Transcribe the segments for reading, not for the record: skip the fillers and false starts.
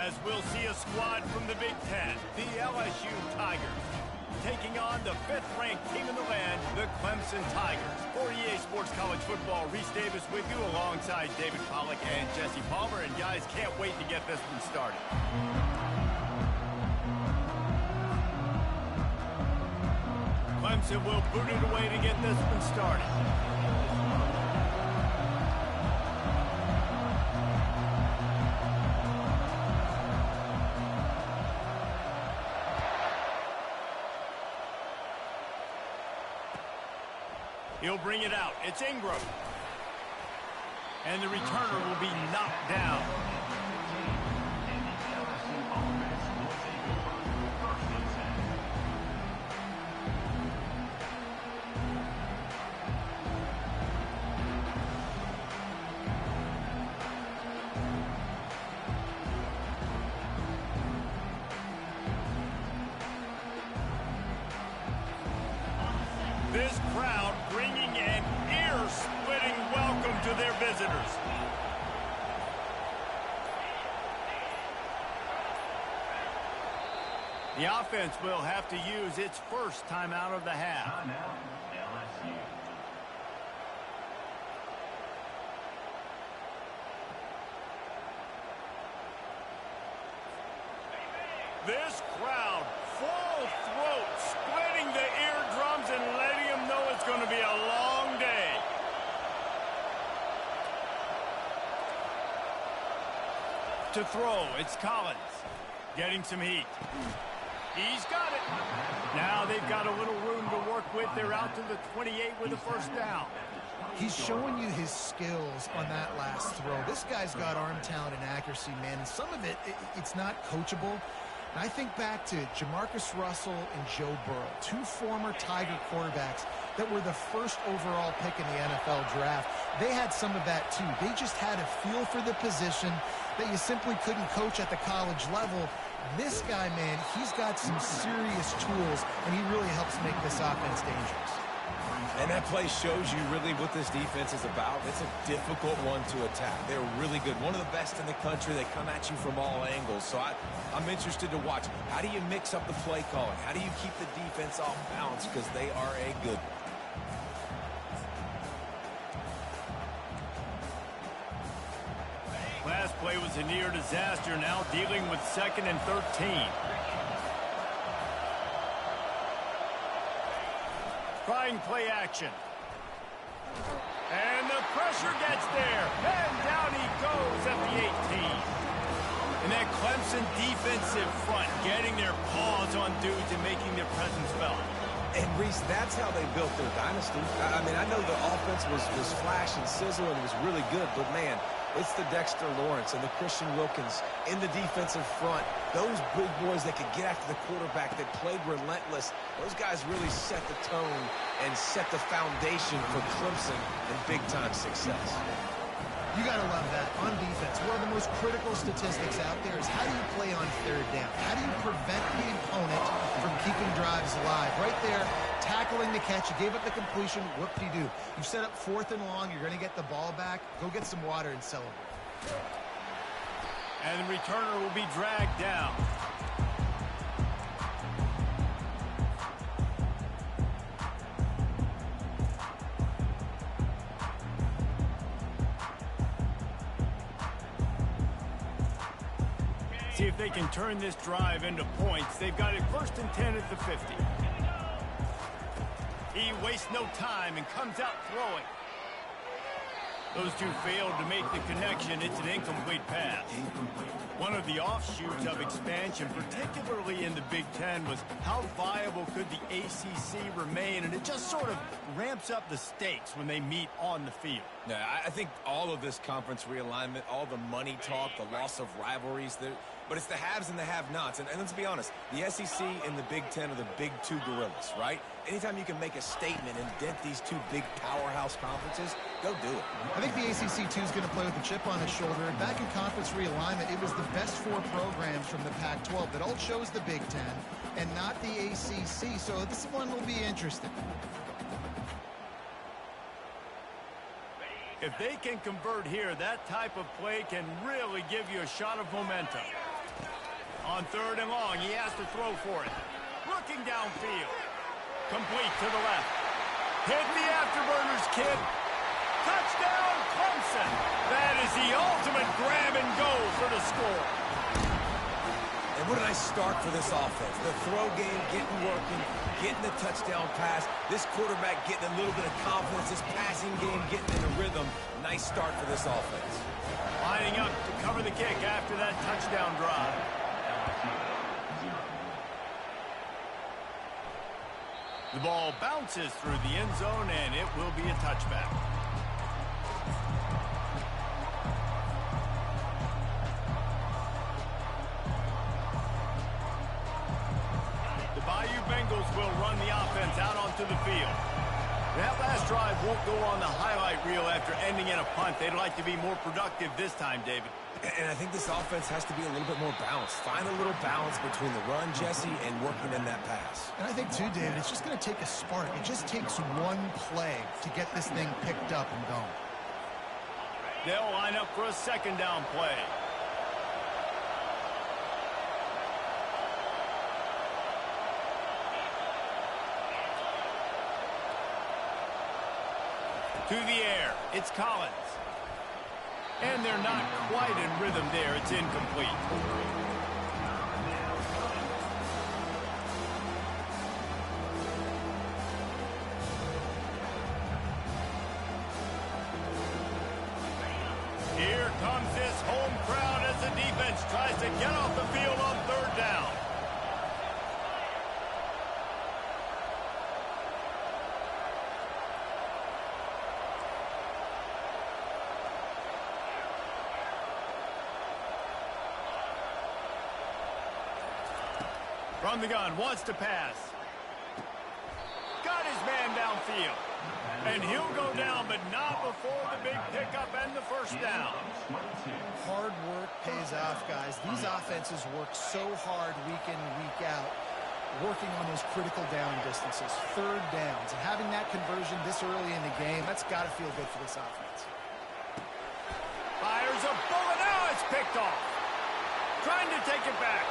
As we'll see a squad from the Big Ten, the LSU Tigers, taking on the 5th-ranked team in the land, the Clemson Tigers. For EA Sports College Football, Reese Davis with you alongside David Pollack and Jesse Palmer. And guys, can't wait to get this one started. Clemson will boot it away to get this one started. He'll bring it out. It's Ingram. And the returner will be knocked down. This crowd bringing an ear-splitting welcome to their visitors. The offense will have to use its first timeout of the half. LSU. This crowd, full throat, splitting the eardrums and letting them know it's going to be a long day. To throw, it's Collins. Getting some heat. He's got it. Now they've got a little room to work with. They're out to the 28 with a first down. He's showing you his skills on that last throw. This guy's got arm talent and accuracy, man. And some of it, it's not coachable. And I think back to Jamarcus Russell and Joe Burrow, 2 former Tiger quarterbacks that were the first overall pick in the NFL draft. They had some of that too. They just had a feel for the position that you simply couldn't coach at the college level. This guy, man, he's got some serious tools, and he really helps make this offense dangerous. And that play shows you really what this defense is about. It's a difficult one to attack. They're really good. One of the best in the country. They come at you from all angles. So I'm interested to watch. How do you mix up the play calling? How do you keep the defense off balance? Because they are a good one. Last play was a near disaster, now dealing with 2nd and 13. Trying play action. And the pressure gets there. And down he goes at the 18. And that Clemson defensive front getting their paws on dudes and making their presence felt. And, Reese, that's how they built their dynasty. I mean, I know the offense was flash and sizzle and was really good, but, man, it's the Dexter Lawrence and the Christian Wilkins in the defensive front. Those big boys that could get after the quarterback, that played relentless. Those guys really set the tone and set the foundation for Clemson and big-time success. You got to love that on defense. One of the most critical statistics out there is how do you play on 3rd down? How do you prevent the opponent from keeping drives alive? Right there, tackling the catch. You gave up the completion. Whoop-de-doo. You set up 4th and long. You're going to get the ball back. Go get some water and celebrate. And the returner will be dragged down. See if they can turn this drive into points. They've got it 1st and 10 at the 50. He wastes no time and comes out throwing. Those two failed to make the connection. It's an incomplete pass. One of the offshoots of expansion, particularly in the Big Ten, was how viable could the ACC remain, and it just sort of ramps up the stakes when they meet on the field. Yeah, I think all of this conference realignment, all the money talk, the loss of rivalries, but it's the haves and the have-nots. And let's be honest, the SEC and the Big Ten are the big 2 gorillas, right? Anytime you can make a statement and dent these 2 big powerhouse conferences, go do it. I think the ACC, too, is going to play with a chip on his shoulder. And back in conference realignment, it was the best 4 programs from the Pac-12 that all chose the Big Ten and not the ACC. So this one will be interesting. If they can convert here, that type of play can really give you a shot of momentum. On 3rd and long, he has to throw for it. Looking downfield. Complete to the left. Hit the afterburners, kid. Touchdown, Clemson. That is the ultimate grab and go for the score. And what a nice start for this offense. The throw game getting working, getting the touchdown pass. This quarterback getting a little bit of confidence. This passing game getting in a rhythm. Nice start for this offense. Lining up to cover the kick after that touchdown drive. The ball bounces through the end zone, and it will be a touchback. The Bayou Bengals will run the offense out onto the field. That last drive won't go on the highlight reel after ending in a punt. They'd like to be more productive this time, David. And I think this offense has to be a little bit more balanced. Find a little balance between the run, Jesse, and working in that pass. And I think, too, David, it's just going to take a spark. It just takes one play to get this thing picked up and going. They'll line up for a 2nd down play. To the air, it's Collins. And they're not quite in rhythm there. It's incomplete. Here comes this home crowd as the defense tries to get off the field on 3rd down. From the gun, wants to pass. Got his man downfield. And he'll go down, but not before the big pickup and the 1st down. Hard work pays off, guys. These offenses work so hard week in and week out, working on those critical down distances, 3rd downs. And having that conversion this early in the game, that's got to feel good for this offense. Fires a bullet. Now it's picked off. Trying to take it back.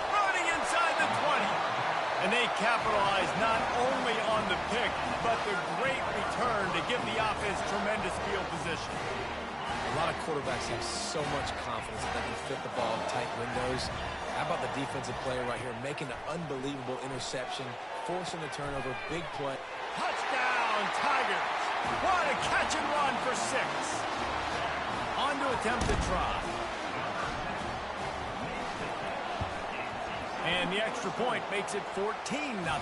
Running inside the 20. And they capitalize not only on the pick, but the great return to give the offense tremendous field position. A lot of quarterbacks have so much confidence that they can fit the ball in tight windows. How about the defensive player right here making an unbelievable interception, forcing the turnover, big play. Touchdown, Tigers. What a catch and run for 6. On to attempt the try. And the extra point makes it 14-0.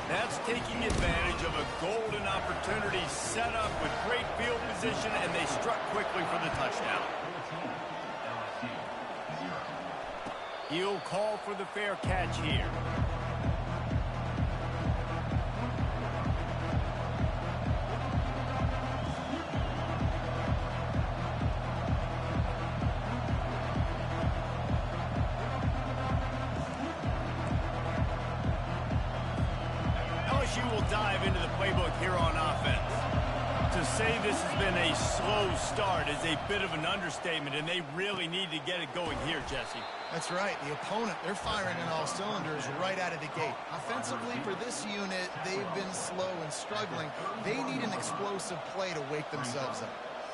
That's taking advantage of a golden opportunity set up with great field position, and they struck quickly for the touchdown. He'll call for the fair catch here. LSU will dive into the playbook here on offense. To say this has been a slow start is a bit of an understatement, and they really need to get it going here, Jesse. That's right. The opponent, they're firing on all cylinders right out of the gate. Offensively, for this unit, they've been slow and struggling. They need an explosive play to wake themselves up.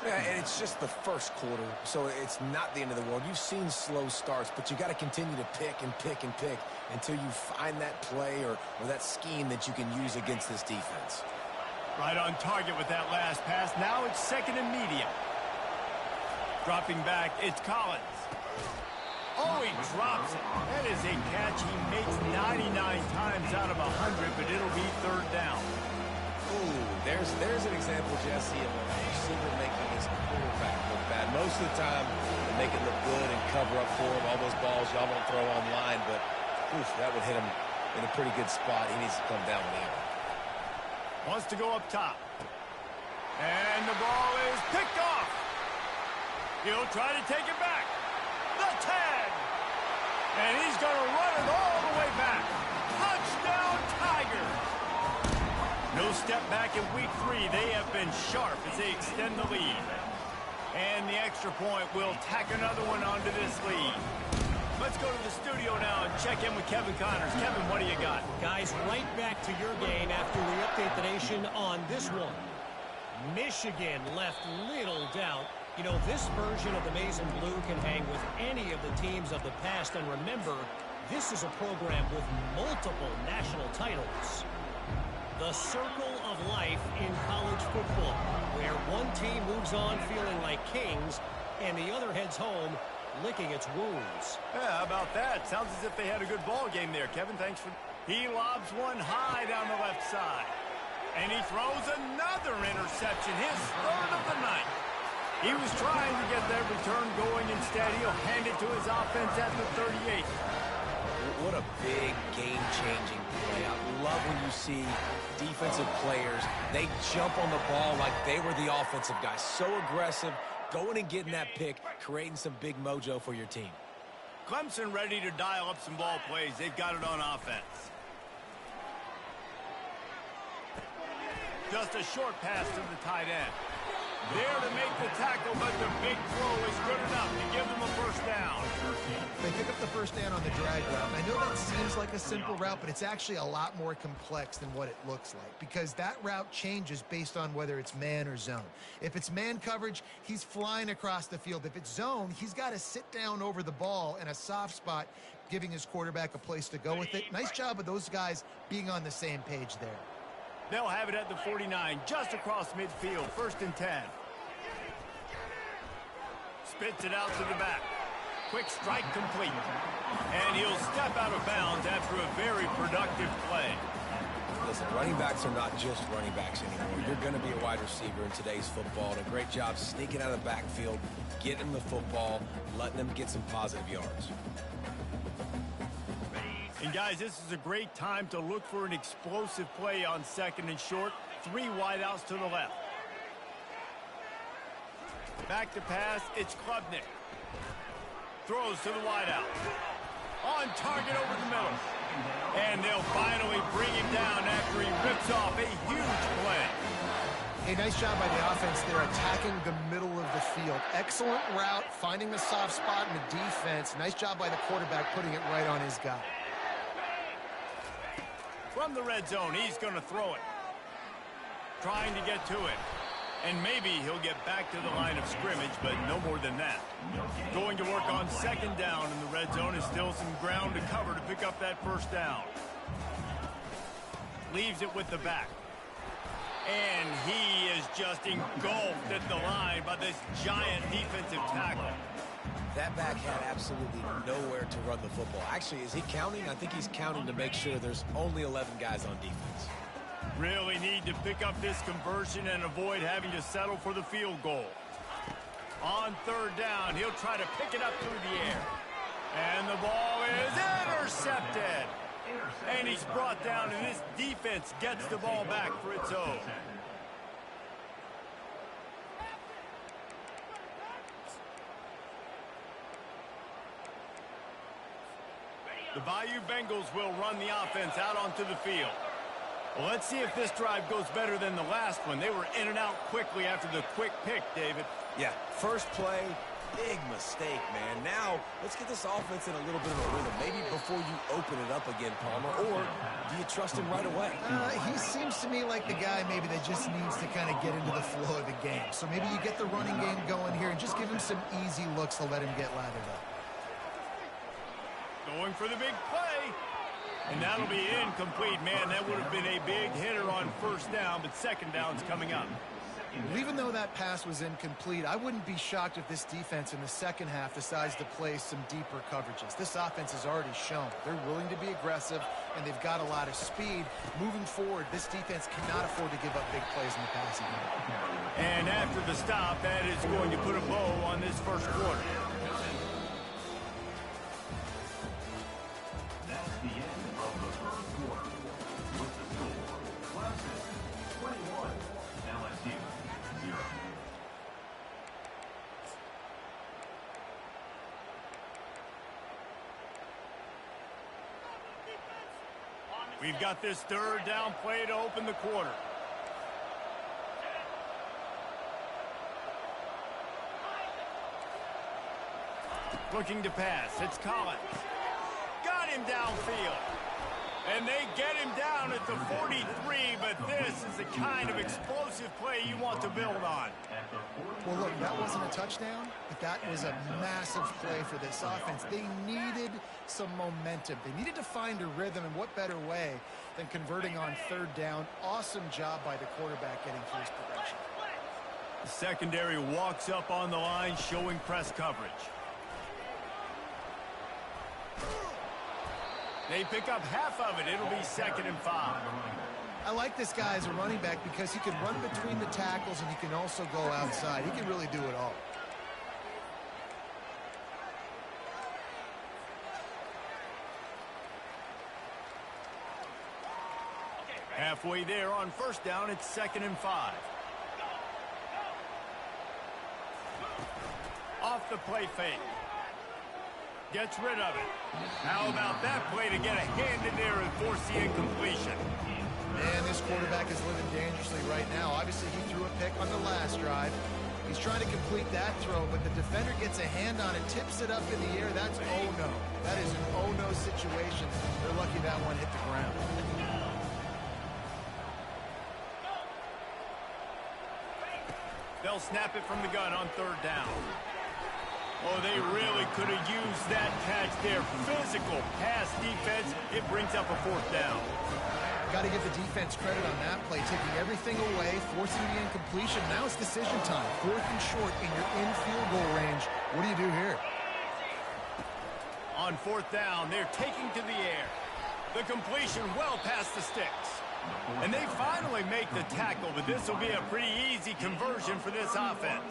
Yeah, and it's just the 1st quarter, so it's not the end of the world. You've seen slow starts, but you got to continue to pick and pick and pick until you find that play or that scheme that you can use against this defense. Right on target with that last pass. Now it's 2nd and medium. Dropping back, it's Collins. Oh, he drops it. That is a catch he makes 99 times out of 100, but it'll be 3rd down. Ooh, there's an example, Jesse, of a receiver making his quarterback look bad. Most of the time, they make it look good and cover up for him. All those balls y'all won't throw online, but oof, that would hit him in a pretty good spot. He needs to come down with that one. Wants to go up top. And the ball is picked off. He'll try to take it back. The tag. And he's going to run it all the way back. Touchdown, Tigers. No step back in week 3. They have been sharp as they extend the lead. And the extra point will tack another one onto this lead. But check in with Kevin Connors. Kevin, what do you got? Guys, right back to your game after we update the nation on this one. Michigan left little doubt. You know, this version of the Maize and Blue can hang with any of the teams of the past. And remember, this is a program with multiple national titles. The circle of life in college football, where one team moves on feeling like kings and the other heads home licking its wounds. Yeah, how about that? Sounds as if they had a good ball game there. Kevin, thanks for... He lobs one high down the left side. And he throws another interception, his third of the night. He was trying to get that return going. Instead, he'll hand it to his offense at the 38. What a big game-changing play. I love when you see defensive players, they jump on the ball like they were the offensive guys. So aggressive, going and getting that pick, creating some big mojo for your team. Clemson ready to dial up some ball plays. They've got it on offense. Just a short pass to the tight end. There to make the tackle, but the big throw is good enough to give them a first down. They pick up the first down on the drag route. And I know that seems like a simple route, but it's actually a lot more complex than what it looks like, because that route changes based on whether it's man or zone. If it's man coverage, he's flying across the field. If it's zone, he's got to sit down over the ball in a soft spot, giving his quarterback a place to go with it. Nice job of those guys being on the same page there. They'll have it at the 49, just across midfield, 1st and 10. Spits it out to the back. Quick strike complete. And he'll step out of bounds after a very productive play. Listen, running backs are not just running backs anymore. You're going to be a wide receiver in today's football. And a great job sneaking out of the backfield, getting the football, letting them get some positive yards. And guys, this is a great time to look for an explosive play on 2nd and short. 3 wideouts to the left. Back to pass, it's Klubnik. Throws to the wideout. On target over the middle. And they'll finally bring him down after he rips off a huge play. Hey, nice job by the offense there, attacking the middle of the field. Excellent route, finding the soft spot in the defense. Nice job by the quarterback putting it right on his guy. From the red zone, he's going to throw it. Trying to get to it. And maybe he'll get back to the line of scrimmage, but no more than that. Going to work on 2nd down in the red zone is still some ground to cover to pick up that first down. Leaves it with the back. And he is just engulfed at the line by this giant defensive tackle. That back had absolutely nowhere to run the football. Actually, is he counting? I think he's counting to make sure there's only 11 guys on defense. Really need to pick up this conversion and avoid having to settle for the field goal. On 3rd down, he'll try to pick it up through the air. And the ball is intercepted. And he's brought down, and this defense gets the ball back for its own. The Bayou Bengals will run the offense out onto the field. Well, let's see if this drive goes better than the last one. They were in and out quickly after the quick pick, David. Yeah, first play, big mistake, man. Now, let's get this offense in a little bit of a rhythm. Maybe before you open it up again, Palmer, or do you trust him right away? He seems to me like the guy maybe that just needs to kind of get into the flow of the game. So maybe you get the running game going here and just give him some easy looks to let him get lathered up. Going for the big play. And that'll be incomplete. Man, that would have been a big hitter on 1st down, but 2nd down's coming up. Well, even though that pass was incomplete, I wouldn't be shocked if this defense in the 2nd half decides to play some deeper coverages. This offense has already shown they're willing to be aggressive, and they've got a lot of speed. Moving forward, this defense cannot afford to give up big plays in the passing game. And after the stop, that is going to put a bow on this first quarter. That's the end of the first quarter. With the score, Clemson 21, LSU 0. We've got this 3rd down play to open the quarter. Looking to pass. It's Collins. Got him downfield. And they get him down at the 43, but this is the kind of explosive play you want to build on. Well, look, that wasn't a touchdown, but that was a massive play for this offense. They needed some momentum. They needed to find a rhythm, and what better way than converting on third down. Awesome job by the quarterback getting through his progression. The secondary walks up on the line, showing press coverage. They pick up half of it. It'll be 2nd and 5. I like this guy as a running back because he can run between the tackles and he can also go outside. He can really do it all. Halfway there on first down, it's 2nd and 5. Off the play fake. Gets rid of it. How about that play to get a hand in there and force the incompletion? Man, this quarterback is living dangerously right now. Obviously, he threw a pick on the last drive. He's trying to complete that throw, but the defender gets a hand on it, tips it up in the air. That's oh-no. That is an oh-no situation. They're lucky that one hit the ground. They'll snap it from the gun on third down. Oh, they really could have used that catch there. Physical pass defense. It brings up a 4th down. Got to give the defense credit on that play, taking everything away, forcing the incompletion. Now it's decision time. 4th and short, and you're in field goal range. What do you do here? On 4th down, they're taking to the air. The completion well past the sticks. And they finally make the tackle, but this will be a pretty easy conversion for this offense.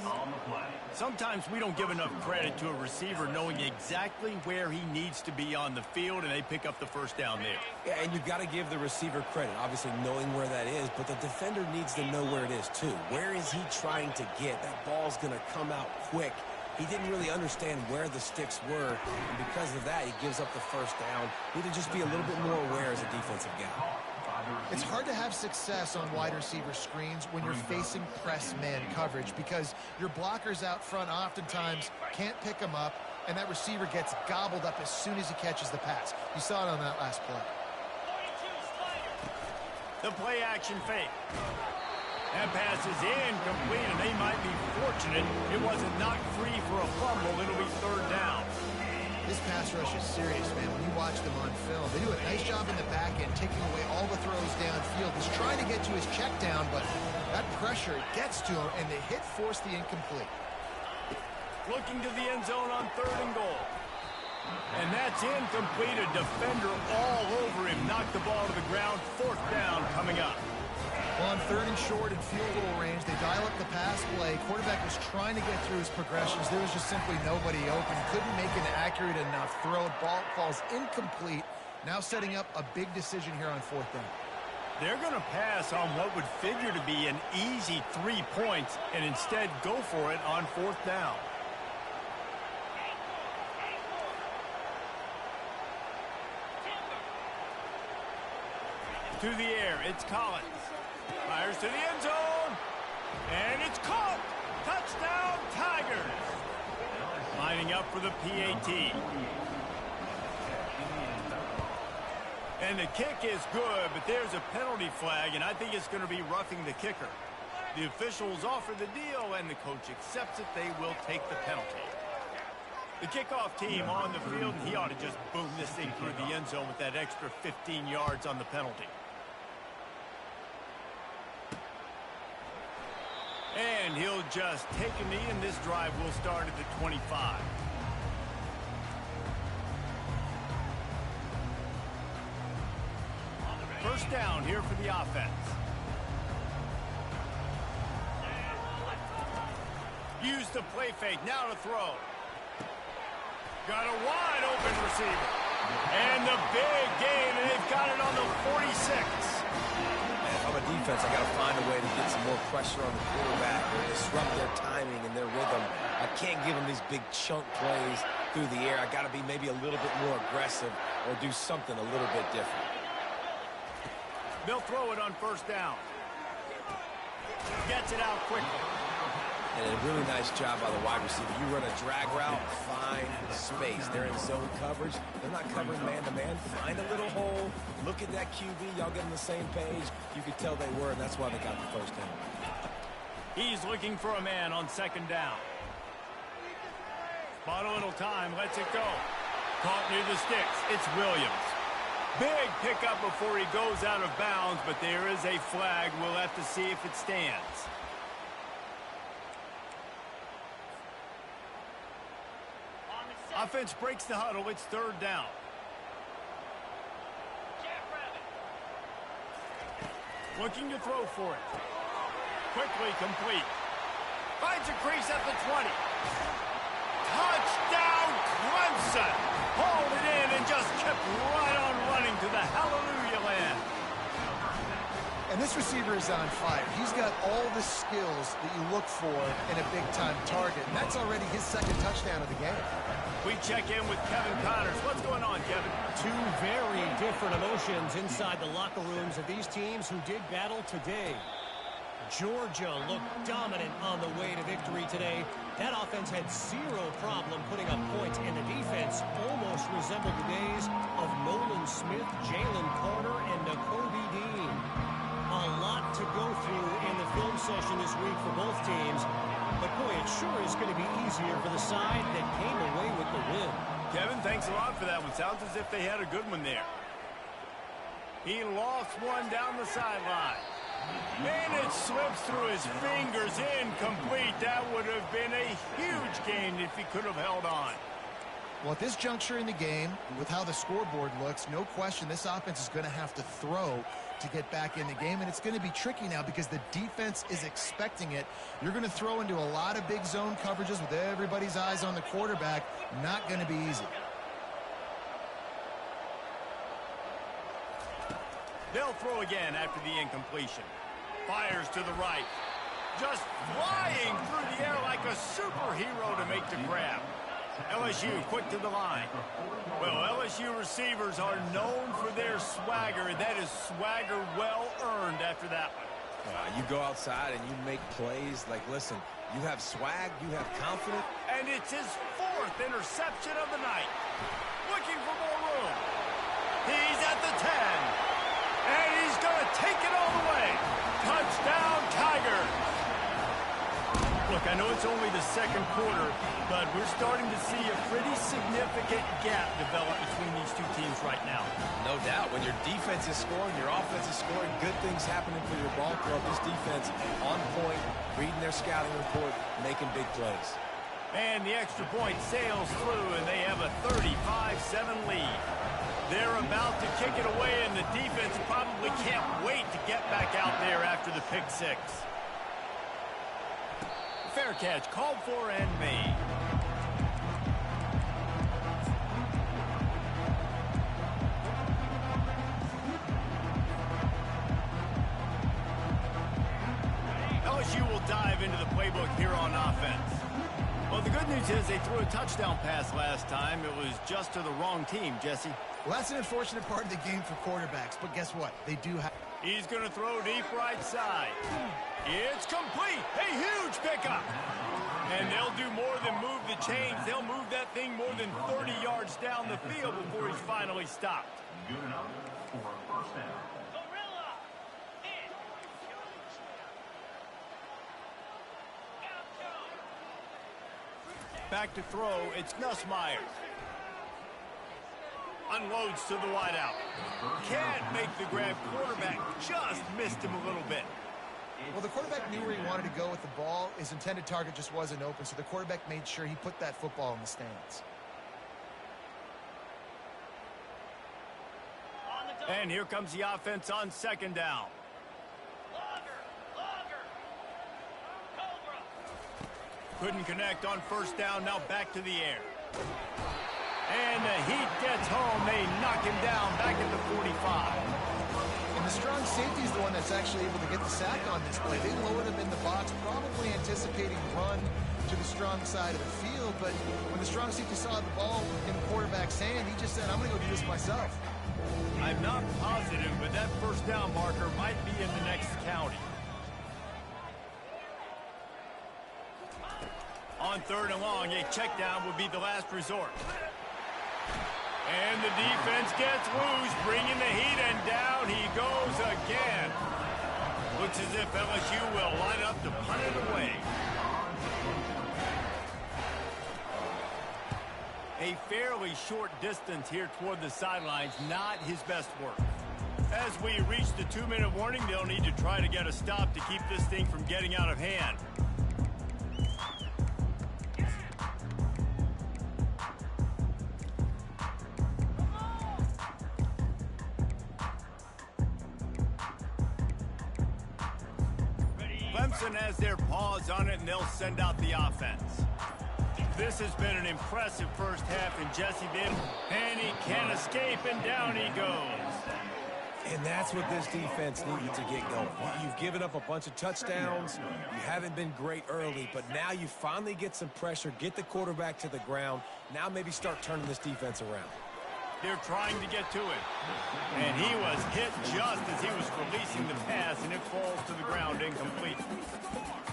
Sometimes we don't give enough credit to a receiver knowing exactly where he needs to be on the field, and they pick up the 1st down there. Yeah, and you've got to give the receiver credit, obviously knowing where that is, but the defender needs to know where it is too. Where is he trying to get? That ball's going to come out quick. He didn't really understand where the sticks were, and because of that, he gives up the 1st down. Need to just be a little bit more aware as a defensive guy. It's hard to have success on wide receiver screens when you're facing press man coverage because your blockers out front oftentimes can't pick them up, and that receiver gets gobbled up as soon as he catches the pass. You saw it on that last play. The play action fake. That pass is incomplete, and they might be fortunate it wasn't knocked free for a fumble. It'll be 3rd down. This pass rush is serious, man. When you watch them on film, they do a nice job in the back end, taking away all the throws downfield. He's trying to get to his check down, but that pressure gets to him, and the hit forced the incomplete. Looking to the end zone on 3rd and goal. And that's incomplete. A defender all over him. Knocked the ball to the ground. 4th down coming up. Well, on 3rd and short and field goal range, they dial up the pass play. Quarterback was trying to get through his progressions. There was just simply nobody open. Couldn't make an accurate enough throw. Ball falls incomplete. Now setting up a big decision here on 4th down. They're going to pass on what would figure to be an easy 3 points and instead go for it on 4th down. To the air, it's Collins. Fires to the end zone. And it's caught. Touchdown, Tigers. Lining up for the PAT. And the kick is good, but there's a penalty flag, and I think it's going to be roughing the kicker. The officials offer the deal, and the coach accepts it. They will take the penalty. The kickoff team on the field, and he ought to just boom this thing through the end zone with that extra 15 yards on the penalty. And he'll just take a knee, and this drive will start at the 25. First down here for the offense. Use the play fake, now to throw. Got a wide open receiver. And the big game, and they've got it on the 46. If I'm a defense, I got to find a way to get some more pressure on the quarterback or disrupt their timing and their rhythm. I can't give them these big chunk plays through the air. I got to be maybe a little bit more aggressive or do something a little bit different. They'll throw it on first down. Gets it out quickly. And a really nice job by the wide receiver. You run a drag route, find space. They're in zone coverage. They're not covering man-to-man. Find a little hole. Look at that QB. Y'all get on the same page. You could tell they were, and that's why they got the first down. He's looking for a man on second down. Bought a little time. Lets it go. Caught near the sticks. It's Williams. Big pickup before he goes out of bounds, but there is a flag. We'll have to see if it stands. Offense breaks the huddle. It's third down. Looking to throw for it. Quickly complete. Finds a crease at the 20. Touchdown, Clemson! Hauled it in and just kept right on running to the hallelujah land. And this receiver is on fire. He's got all the skills that you look for in a big-time target. And that's already his second touchdown of the game. We check in with Kevin Connors. What's going on, Kevin? Two very different emotions inside the locker rooms of these teams who did battle today. Georgia looked dominant on the way to victory today. That offense had zero problem putting up points, and the defense almost resembled the days of Nolan Smith, Jalen Carter, and Nakobe Dean. A lot to go through in the film session this week for both teams, but boy, it sure is going to be easier for the side that came away with the win. Kevin, thanks a lot for that one. Sounds as if they had a good one there. He lost one down the sideline. And it slips through his fingers, incomplete. That would have been a huge gain if he could have held on. Well, at this juncture in the game, with how the scoreboard looks, no question this offense is going to have to throw to get back in the game, and it's going to be tricky now because the defense is expecting it. You're going to throw into a lot of big zone coverages with everybody's eyes on the quarterback. Not going to be easy. They'll throw again after the incompletion. Fires to the right. Just flying through the air like a superhero to make the grab. LSU quick to the line. Well, LSU receivers are known for their swagger, and that is swagger well earned after that one. You go outside and you make plays. Like, listen, you have swag, you have confidence. And it's his fourth interception of the night. Looking for more room. He's at the 10. And he's going to take it all the way. Touchdown, Tigers. Look, I know it's only the second quarter, but we're starting to see a pretty significant gap develop between these two teams right now. No doubt. When your defense is scoring, your offense is scoring, good things happening for your ball club. This defense on point, reading their scouting report, making big plays. And the extra point sails through, and they have a 35-7 lead. They're about to kick it away, and the defense probably can't wait to get back out there after the pick six. Fair catch, called for and made. LSU will dive into the playbook here on offense. Well, the good news is they threw a touchdown pass last time. It was just to the wrong team, Jesse. Well, that's an unfortunate part of the game for quarterbacks, but guess what? They do have... He's going to throw deep right side. It's complete. A huge pickup. And they'll do more than move the chains. They'll move that thing more than 30 yards down the field before he's finally stopped. Good enough for a first down. Back to throw. It's Nussmeier. Unloads to the wideout. Can't make the grab. Quarterback just missed him a little bit. Well, the quarterback knew where he wanted to go with the ball. His intended target just wasn't open, so the quarterback made sure he put that football in the stands. And here comes the offense on second down. Couldn't connect on first down. Now back to the air. And the heat gets home. They knock him down back at the 45. And the strong safety is the one that's actually able to get the sack on this play. They lowered him in the box, probably anticipating run to the strong side of the field. But when the strong safety saw the ball in the quarterback's hand, he just said, I'm going to go do this myself. I'm not positive, but that first down marker might be in the next county. On 3rd and long, a check down would be the last resort. And the defense gets loose, bringing the heat, and down he goes again. Looks as if LSU will line up to punt it away. A fairly short distance here toward the sidelines, not his best work. As we reach the 2-minute warning, they'll need to try to get a stop to keep this thing from getting out of hand. Clemson has their paws on it, and they'll send out the offense. This has been an impressive first half in Jesse Bibb, and he can't escape, and down he goes. And that's what this defense needed to get going. You've given up a bunch of touchdowns. You haven't been great early, but now you finally get some pressure, get the quarterback to the ground. Now maybe start turning this defense around. They're trying to get to it. And he was hit just as he was releasing the pass, and it falls to the ground incomplete.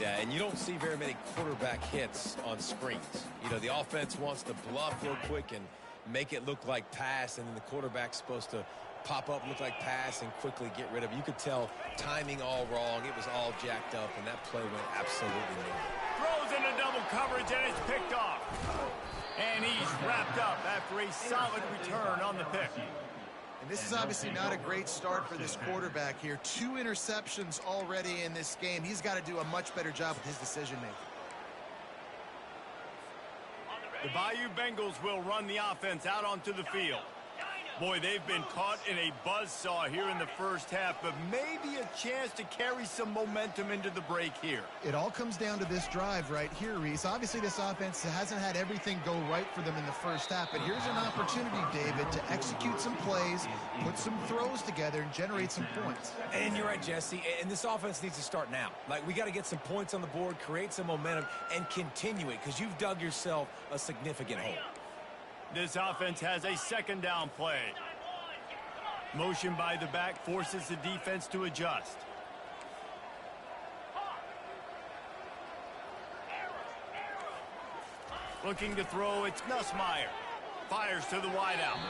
Yeah, and you don't see very many quarterback hits on screens. You know, the offense wants to bluff real quick and make it look like pass, and then the quarterback's supposed to pop up, look like pass, and quickly get rid of it. You could tell timing all wrong. It was all jacked up, and that play went absolutely nowhere. Throws into double coverage, and it's picked off. And he's wrapped up after a solid return on the pick. And this is obviously not a great start for this quarterback here. 2 interceptions already in this game. He's got to do a much better job with his decision-making. The Bayou Bengals will run the offense out onto the field. Boy, they've been caught in a buzzsaw here in the first half, but maybe a chance to carry some momentum into the break here. It all comes down to this drive right here, Reese. Obviously, this offense hasn't had everything go right for them in the first half, but here's an opportunity, David, to execute some plays, put some throws together, and generate some points. And you're right, Jesse, and this offense needs to start now. Like, we got to get some points on the board, create some momentum, and continue it, because you've dug yourself a significant hole. This offense has a 2nd down play. Motion by the back forces the defense to adjust. Looking to throw, it's Nussmeier. Fires to the wideout.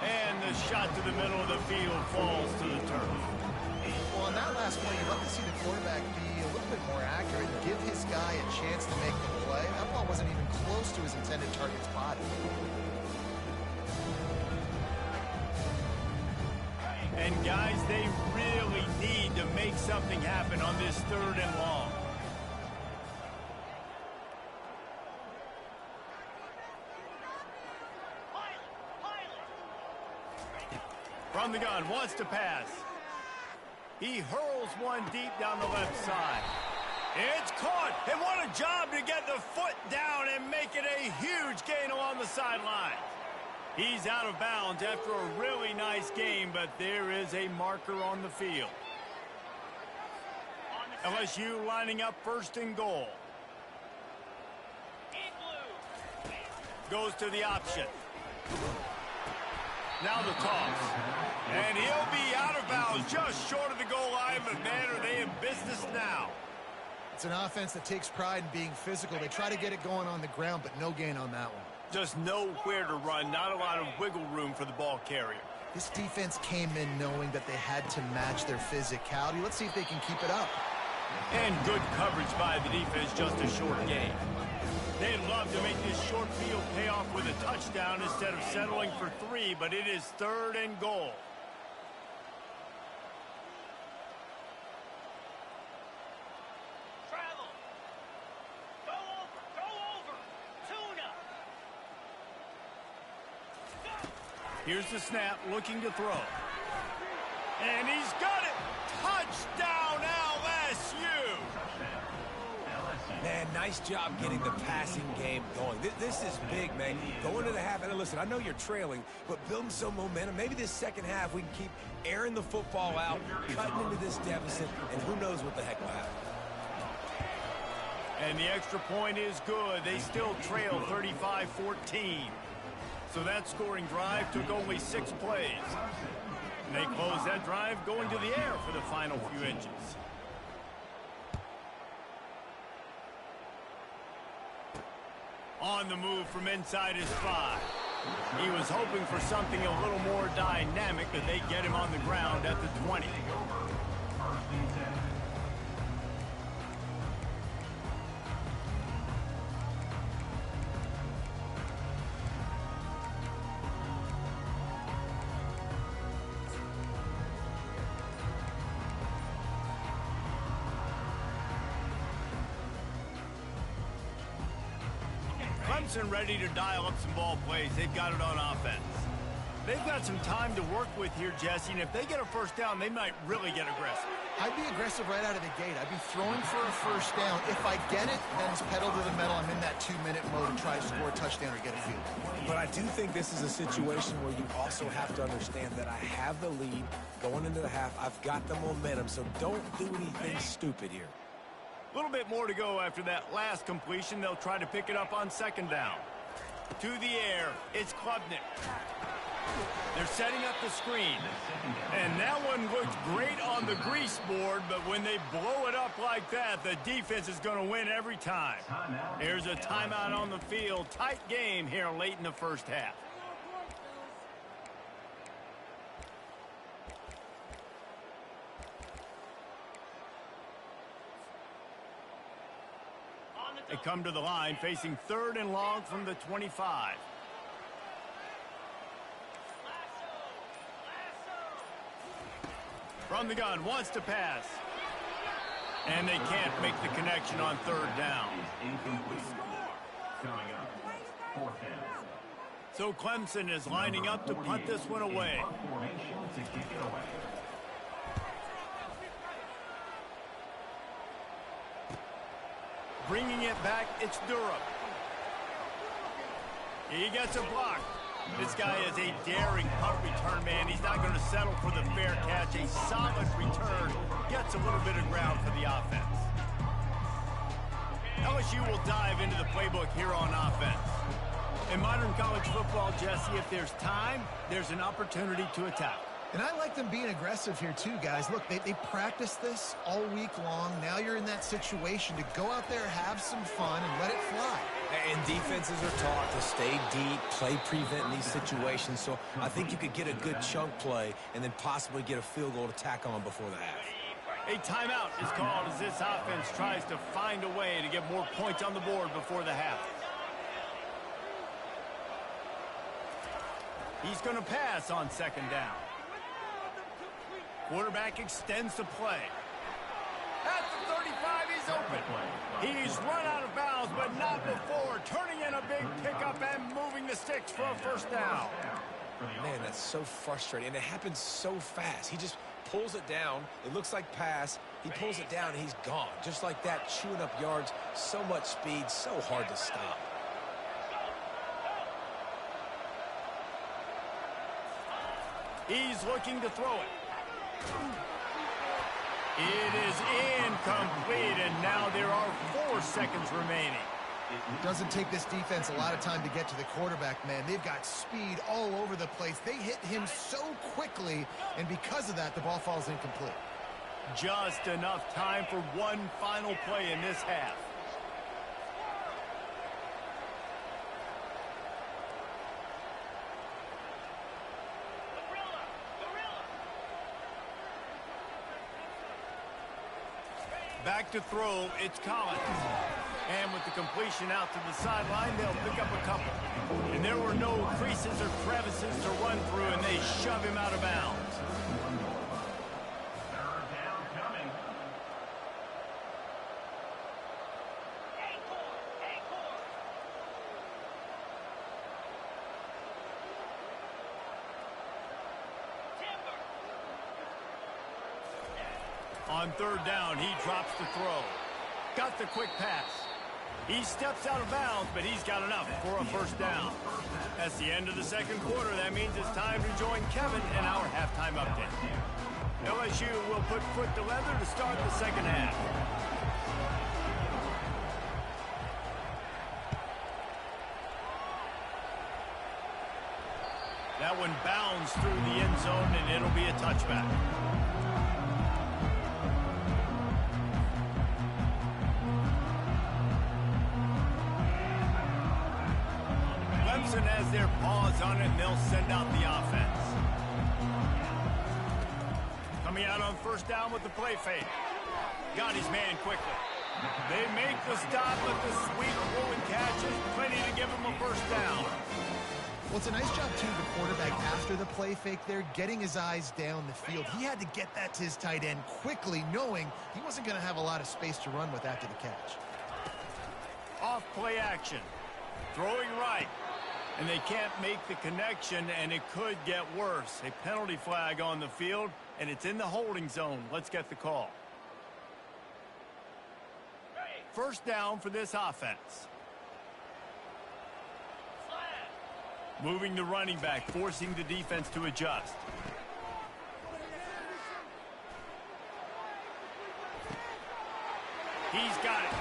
And the shot to the middle of the field falls to the turf. Well, on that last play, you'd love to see the quarterback be a little bit more accurate and give his guy a chance to make the play. That ball wasn't even close to his intended target's body. And guys, they really need to make something happen on this 3rd and long. From the gun, wants to pass. He hurls one deep down the left side. It's caught, and what a job to get the foot down and make it a huge gain along the sideline. He's out of bounds after a really nice game, but there is a marker on the field. LSU lining up 1st and goal. Goes to the option. Now the toss. And he'll be out of bounds just short of the goal line, but man, are they in business now. It's an offense that takes pride in being physical. They try to get it going on the ground, but no gain on that one. Just nowhere to run, not a lot of wiggle room for the ball carrier. This defense came in knowing that they had to match their physicality. Let's see if they can keep it up. And good coverage by the defense, just a short gain. They'd love to make this short field pay off with a touchdown instead of settling for 3, but it is 3rd and goal. Here's the snap, looking to throw. And he's got it! Touchdown, LSU! Man, nice job getting the passing game going. This is big, man. Go into the half, and listen, I know you're trailing, but building some momentum. Maybe this second half we can keep airing the football out, cutting into this deficit, and who knows what the heck will happen. And the extra point is good. They still trail 35-14. So that scoring drive took only 6 plays. And they close that drive going to the air for the final few inches. On the move from inside his 5. He was hoping for something a little more dynamic, but they get him on the ground at the 20. Clemson ready to dial up some ball plays. They've got it on offense. They've got some time to work with here, Jesse, and if they get a first down, they might really get aggressive. I'd be aggressive right out of the gate. I'd be throwing for a first down. If I get it, then it's pedal to the metal. I'm in that 2-minute mode and try to score a touchdown or get a field goal. But I do think this is a situation where you also have to understand that I have the lead going into the half. I've got the momentum, so don't do anything stupid here. A little bit more to go after that last completion. They'll try to pick it up on second down. To the air, it's Klubnik. They're setting up the screen. And that one looked great on the grease board, but when they blow it up like that, the defense is going to win every time. There's a timeout on the field. Tight game here late in the first half. They come to the line facing 3rd and long from the 25. From the gun, wants to pass. And they can't make the connection on 3rd down. So Clemson is lining up to punt this one away. Bringing it back, it's Durham. He gets a block. This guy is a daring punt return man. He's not going to settle for the fair catch. A solid return. Gets a little bit of ground for the offense. LSU will dive into the playbook here on offense. In modern college football, Jesse, if there's time, there's an opportunity to attack. And I like them being aggressive here too, guys. Look, they practiced this all week long. Now you're in that situation to go out there, have some fun, and let it fly. And defenses are taught to stay deep, play prevent in these situations. So I think you could get a good chunk play and then possibly get a field goal to tack on before the half. A timeout is called as this offense tries to find a way to get more points on the board before the half. He's going to pass on second down. Quarterback extends the play. At the 35, he's open. He's run out of bounds, but not before. Turning in a big pickup and moving the sticks for a first down. Man, that's so frustrating. And it happens so fast. He just pulls it down. It looks like pass. He pulls it down, and he's gone. Just like that, chewing up yards. So much speed, so hard to stop. He's looking to throw it. It is incomplete, and now there are 4 seconds remaining. It doesn't take this defense a lot of time to get to the quarterback, man. They've got speed all over the place. They hit him so quickly, and because of that, the ball falls incomplete. Just enough time for one final play in this half. Back to throw, it's Collins. And with the completion out to the sideline, they'll pick up a couple. And there were no creases or crevices to run through, and they shove him out of bounds. Third down coming. On third down, he drops the throw. Got the quick pass. He steps out of bounds, but he's got enough for a first down. That's the end of the second quarter. That means it's time to join Kevin in our halftime update. LSU will put foot to leather to start the second half. That one bounds through the end zone, and it'll be a touchback. pause on it, and they'll send out the offense. Coming out on first down with the play fake. Got his man quickly. They make the stop, but the sweet rolling catch is plenty to give him a first down. Well, it's a nice job, too, the quarterback, after the play fake there, getting his eyes down the field. He had to get that to his tight end quickly, knowing he wasn't going to have a lot of space to run with after the catch. Off play action. Throwing right. And they can't make the connection, and it could get worse. A penalty flag on the field, and it's in the holding zone. Let's get the call. First down for this offense. Moving the running back, forcing the defense to adjust. He's got it.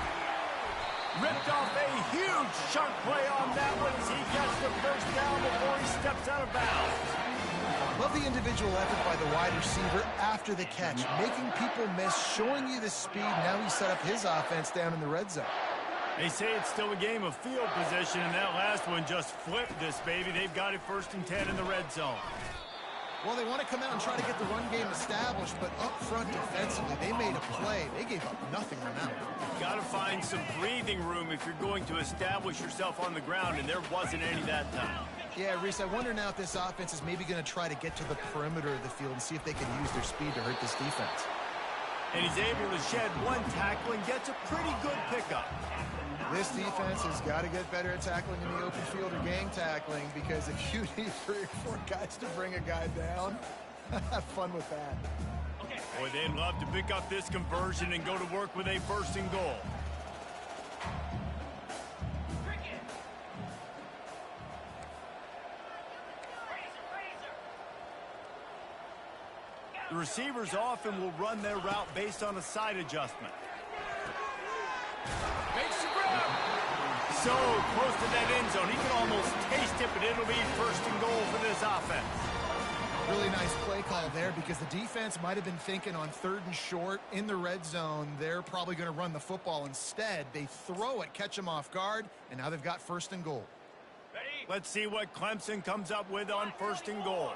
Ripped off a huge chunk play on that one as he gets the first down before he steps out of bounds. Love the individual effort by the wide receiver after the catch, making people miss, showing you the speed. Now he set up his offense down in the red zone. They say it's still a game of field position, and that last one just flipped this baby. They've got it 1st and 10 in the red zone. Well, they want to come out and try to get the run game established, but up front defensively, they made a play. They gave up nothing on that one. Got to find some breathing room if you're going to establish yourself on the ground, and there wasn't any that time. Yeah, Reese, I wonder now if this offense is maybe going to try to get to the perimeter of the field and see if they can use their speed to hurt this defense. And he's able to shed one tackle and gets a pretty good pickup. This defense has got to get better at tackling in the open field or gang tackling, because if you need 3 or 4 guys to bring a guy down, have fun with that. Boy, they'd love to pick up this conversion and go to work with a 1st and goal. The receivers often will run their route based on a side adjustment. Makes the grab. So close to that end zone. He can almost taste it, but it'll be 1st and goal for this offense. Really nice play call there, because the defense might have been thinking on 3rd and short in the red zone, they're probably going to run the football. Instead, they throw it, catch them off guard, and now they've got 1st and goal. Let's see what Clemson comes up with on 1st and goal.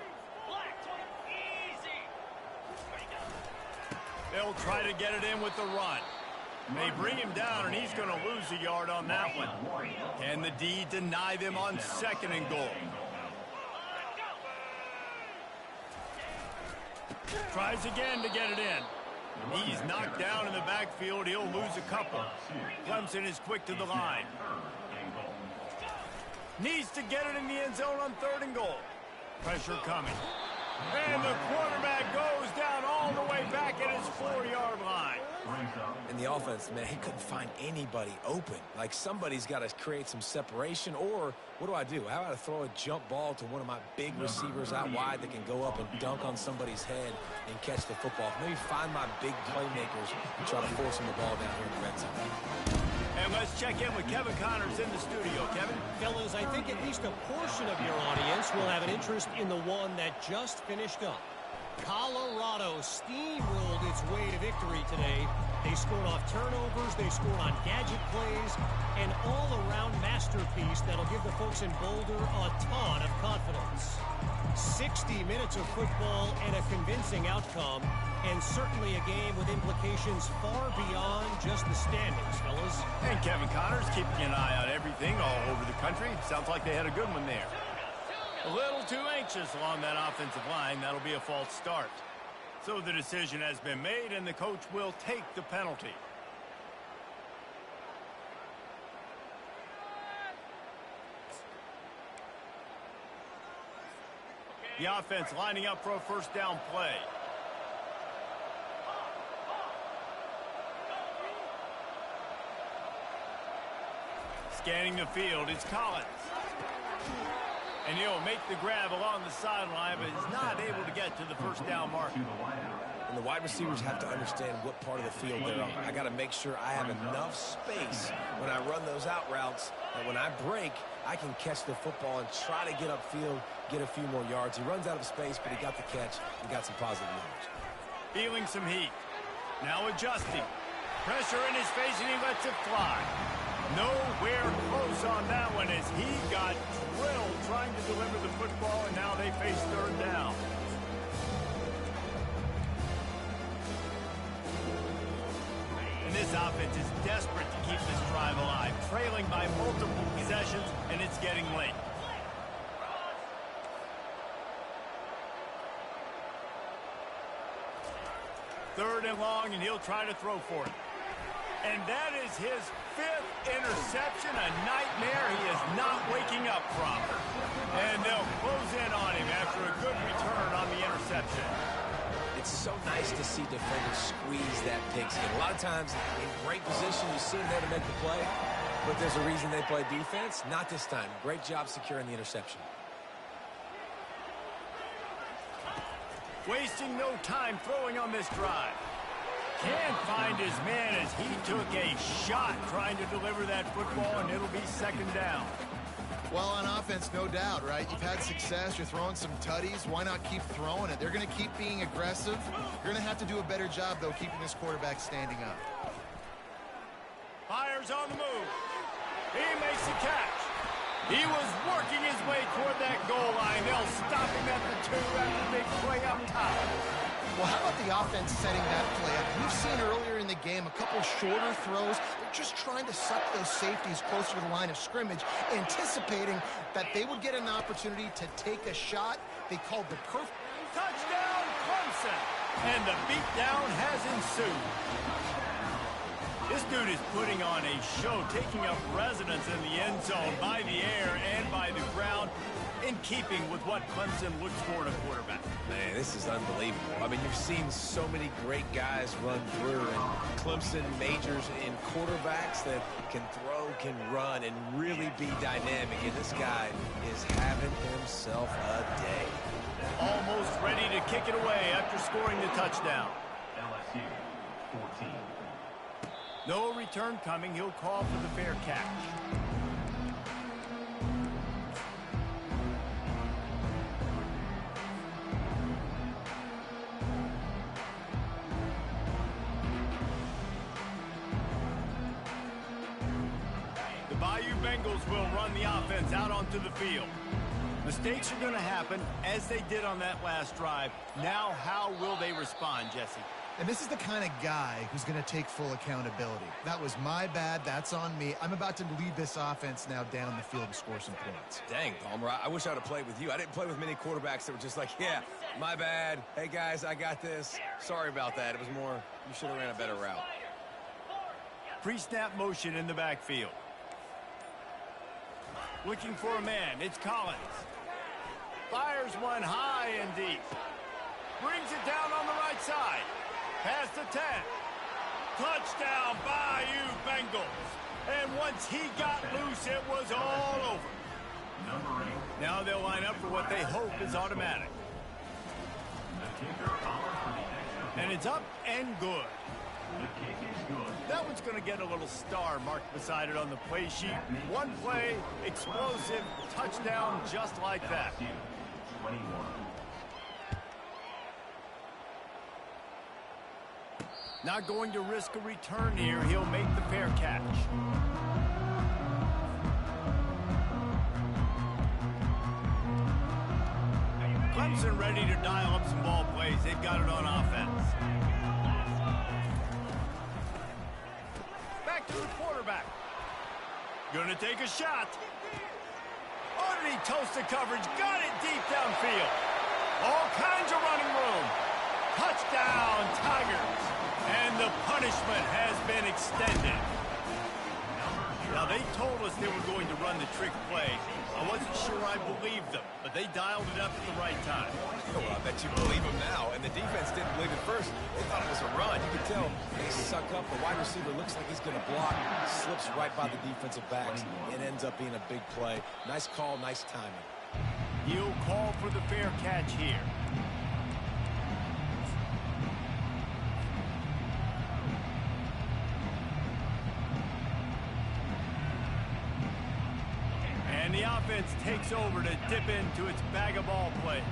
They'll try to get it in with the run. They bring him down, and he's going to lose a yard on that one. Can the D deny them on 2nd and goal? Tries again to get it in. He's knocked down in the backfield. He'll lose a couple. Clemson is quick to the line. Needs to get it in the end zone on 3rd and goal. Pressure coming. And the quarterback goes down all the way back at his 4-yard line. In the offense, man, he couldn't find anybody open. Like, somebody's got to create some separation, or what do? How about I throw a jump ball to one of my big receivers out wide that can go up and dunk on somebody's head and catch the football? Maybe find my big playmakers and try to force them the ball down here in the red zone. And let's check in with Kevin Connors in the studio. Kevin? Fellas, I think at least a portion of your audience will have an interest in the one that just finished up. Colorado steamrolled its way to victory today. They scored off turnovers, they scored on gadget plays, an all-around masterpiece that'll give the folks in Boulder a ton of confidence. 60 minutes of football and a convincing outcome, and certainly a game with implications far beyond just the standings, fellas. And Kevin Connors keeping an eye on everything all over the country. Sounds like they had a good one there. A little too anxious along that offensive line. That'll be a false start. So the decision has been made, and the coach will take the penalty. The offense lining up for a 1st down play. Scanning the field, it's Collins. And he'll make the grab along the sideline, but he's not able to get to the 1st down mark. And the wide receivers have to understand what part of the field they're on. I got to make sure I have enough space when I run those out routes that when I break, I can catch the football and try to get upfield, get a few more yards. He runs out of space, but he got the catch and got some positive yards. Feeling some heat. Now adjusting. Pressure in his face, and he lets it fly. Nowhere close on that one as he got drilled trying to deliver the football, and now they face third down. And this offense is desperate to keep this drive alive, trailing by multiple possessions, and it's getting late. Third and long, and he'll try to throw for it. And that is his 5th interception, a nightmare he is not waking up from. And they'll close in on him after a good return on the interception. It's so nice to see defenders squeeze that pigskin. A lot of times, in great position, you see them there to make the play, but there's a reason they play defense. Not this time. Great job securing the interception. Wasting no time throwing on this drive. Can't find his man as he took a shot trying to deliver that football, and it'll be second down. Well, on offense, no doubt, right? You've had success. You're throwing some tutties. Why not keep throwing it? They're going to keep being aggressive. You're going to have to do a better job, though, keeping this quarterback standing up. Fires on the move. He makes the catch. He was working his way toward that goal line. They'll stop him at the 2 after a big play up top. Well, how about the offense setting that play up? We've seen earlier in the game a couple shorter throws. They're just trying to suck those safeties closer to the line of scrimmage, anticipating that they would get an opportunity to take a shot. They called the perfect Touchdown, Clemson! And the beatdown has ensued. This dude is putting on a show, taking up residence in the end zone by the air and by the ground, in keeping with what Clemson looks for in a quarterback. Man, this is unbelievable. I mean, you've seen so many great guys run through, and Clemson majors in quarterbacks that can throw, can run, and really be dynamic. And this guy is having himself a day. Almost ready to kick it away after scoring the touchdown. LSU 14. No return coming. He'll call for the fair catch. The Bayou Bengals will run the offense out onto the field. Mistakes are going to happen, as they did on that last drive. Now, how will they respond, Jesse? And this is the kind of guy who's going to take full accountability. That was my bad. That's on me. I'm about to lead this offense now down the field and score some points. Dang, Palmer, I wish I would have played with you. I didn't play with many quarterbacks that were just like, yeah, my bad. Hey, guys, I got this. Sorry about that. It was more, you should have ran a better route. Pre-snap motion in the backfield. Looking for a man. It's Collins. Fires one high and deep. Brings it down on the right side. Past the 10. Touchdown, Bayou Bengals. And once he got loose, it was all over. Number 8. Now they'll line up for what they hope is automatic. The kicker calls for the extra. And it's up and good. The kick is good. That one's going to get a little star marked beside it on the play sheet. One play, explosive, touchdown just like that. LSU 21. Not going to risk a return here. He'll make the fair catch. Clemson ready to dial up some ball plays. They've got it on offense. Back to the quarterback. Gonna take a shot. Underneath toasted coverage. Got it deep downfield. All kinds of running room. Touchdown, Tigers. And the punishment has been extended. Now, they told us they were going to run the trick play. I wasn't sure I believed them, but they dialed it up at the right time. Well, I bet you believe him now. And the defense didn't believe it first. They thought it was a run. You can tell they suck up. The wide receiver looks like he's going to block. Slips right by the defensive backs. It ends up being a big play. Nice call, nice timing. He'll call for the fair catch here. And the offense takes over to dip into its bag of ball plays.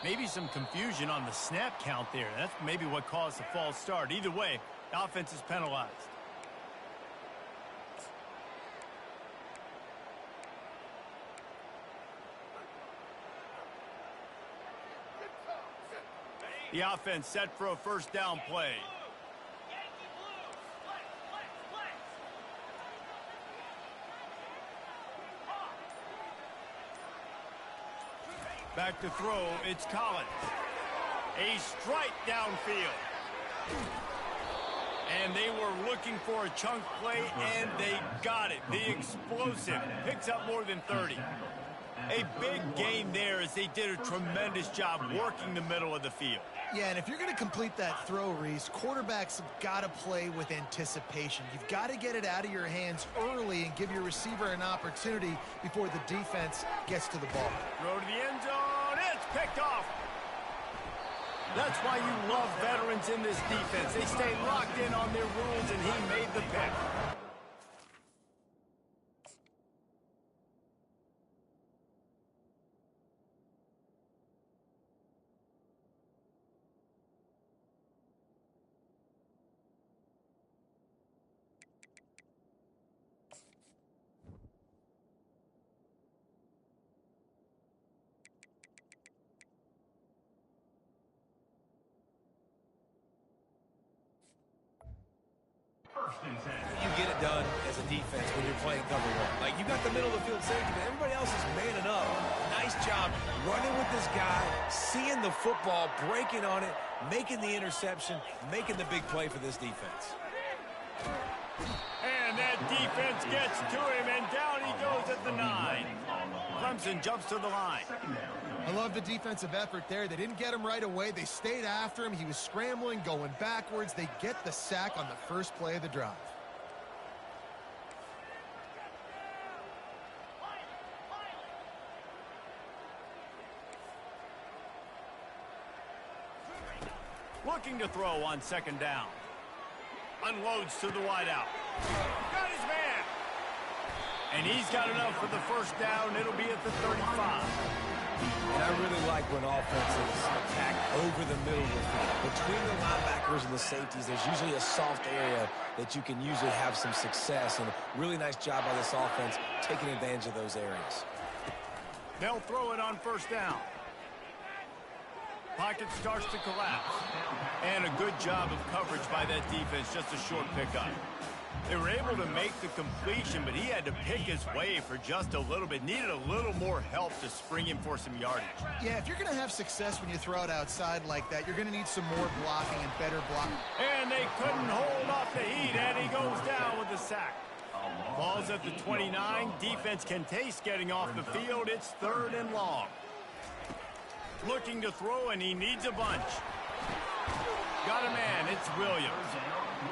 Maybe some confusion on the snap count there. That's maybe what caused the false start. Either way, the offense is penalized. The offense set for a first down play. Back to throw, it's Collins. A strike downfield. And they were looking for a chunk play, and they got it. The explosive picks up more than 30. A big gain there as they did a tremendous job working the middle of the field. Yeah, and if you're going to complete that throw, Reese, quarterbacks have got to play with anticipation. You've got to get it out of your hands early and give your receiver an opportunity before the defense gets to the ball. Throw to the end zone. It's picked off. That's why you love veterans in this defense. They stay locked in on their rules, and he made the pick. You get it done as a defense when you're playing cover one. Like, you got the middle of the field safety, but everybody else is manning up. Nice job running with this guy, seeing the football, breaking on it, making the interception, making the big play for this defense. And that defense gets to him, and down he goes at the 9. Clemson jumps to the line. I love the defensive effort there. They didn't get him right away. They stayed after him. He was scrambling, going backwards. They get the sack on the first play of the drive. Looking to throw on second down. Unloads to the wideout. Got his man. And he's got enough for the first down. It'll be at the 35. And I really like when offenses attack over the middle of the field. Between the linebackers and the safeties, there's usually a soft area that you can usually have some success. And a really nice job by this offense taking advantage of those areas. They'll throw it on first down. Pocket starts to collapse. And a good job of coverage by that defense, just a short pickup. They were able to make the completion, but he had to pick his way for just a little bit. Needed a little more help to spring him for some yardage. Yeah, if you're going to have success when you throw it outside like that, you're going to need some more blocking and better blocking. And they couldn't hold off the heat, and he goes down with the sack. Ball's at the 29. Defense can taste getting off the field. It's 3rd and long. Looking to throw, and he needs a bunch. Got a man. It's Williams.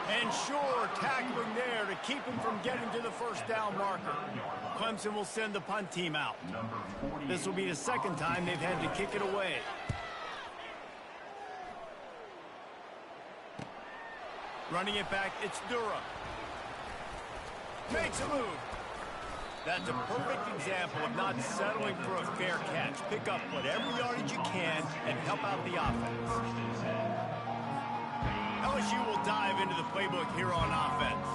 And sure, tackling there to keep him from getting to the first down marker. Clemson will send the punt team out. This will be the second time they've had to kick it away. Running it back, it's Durham. Makes a move. That's a perfect example of not settling for a fair catch. Pick up whatever yardage you can and help out the offense. LSU will dive into the playbook here on offense.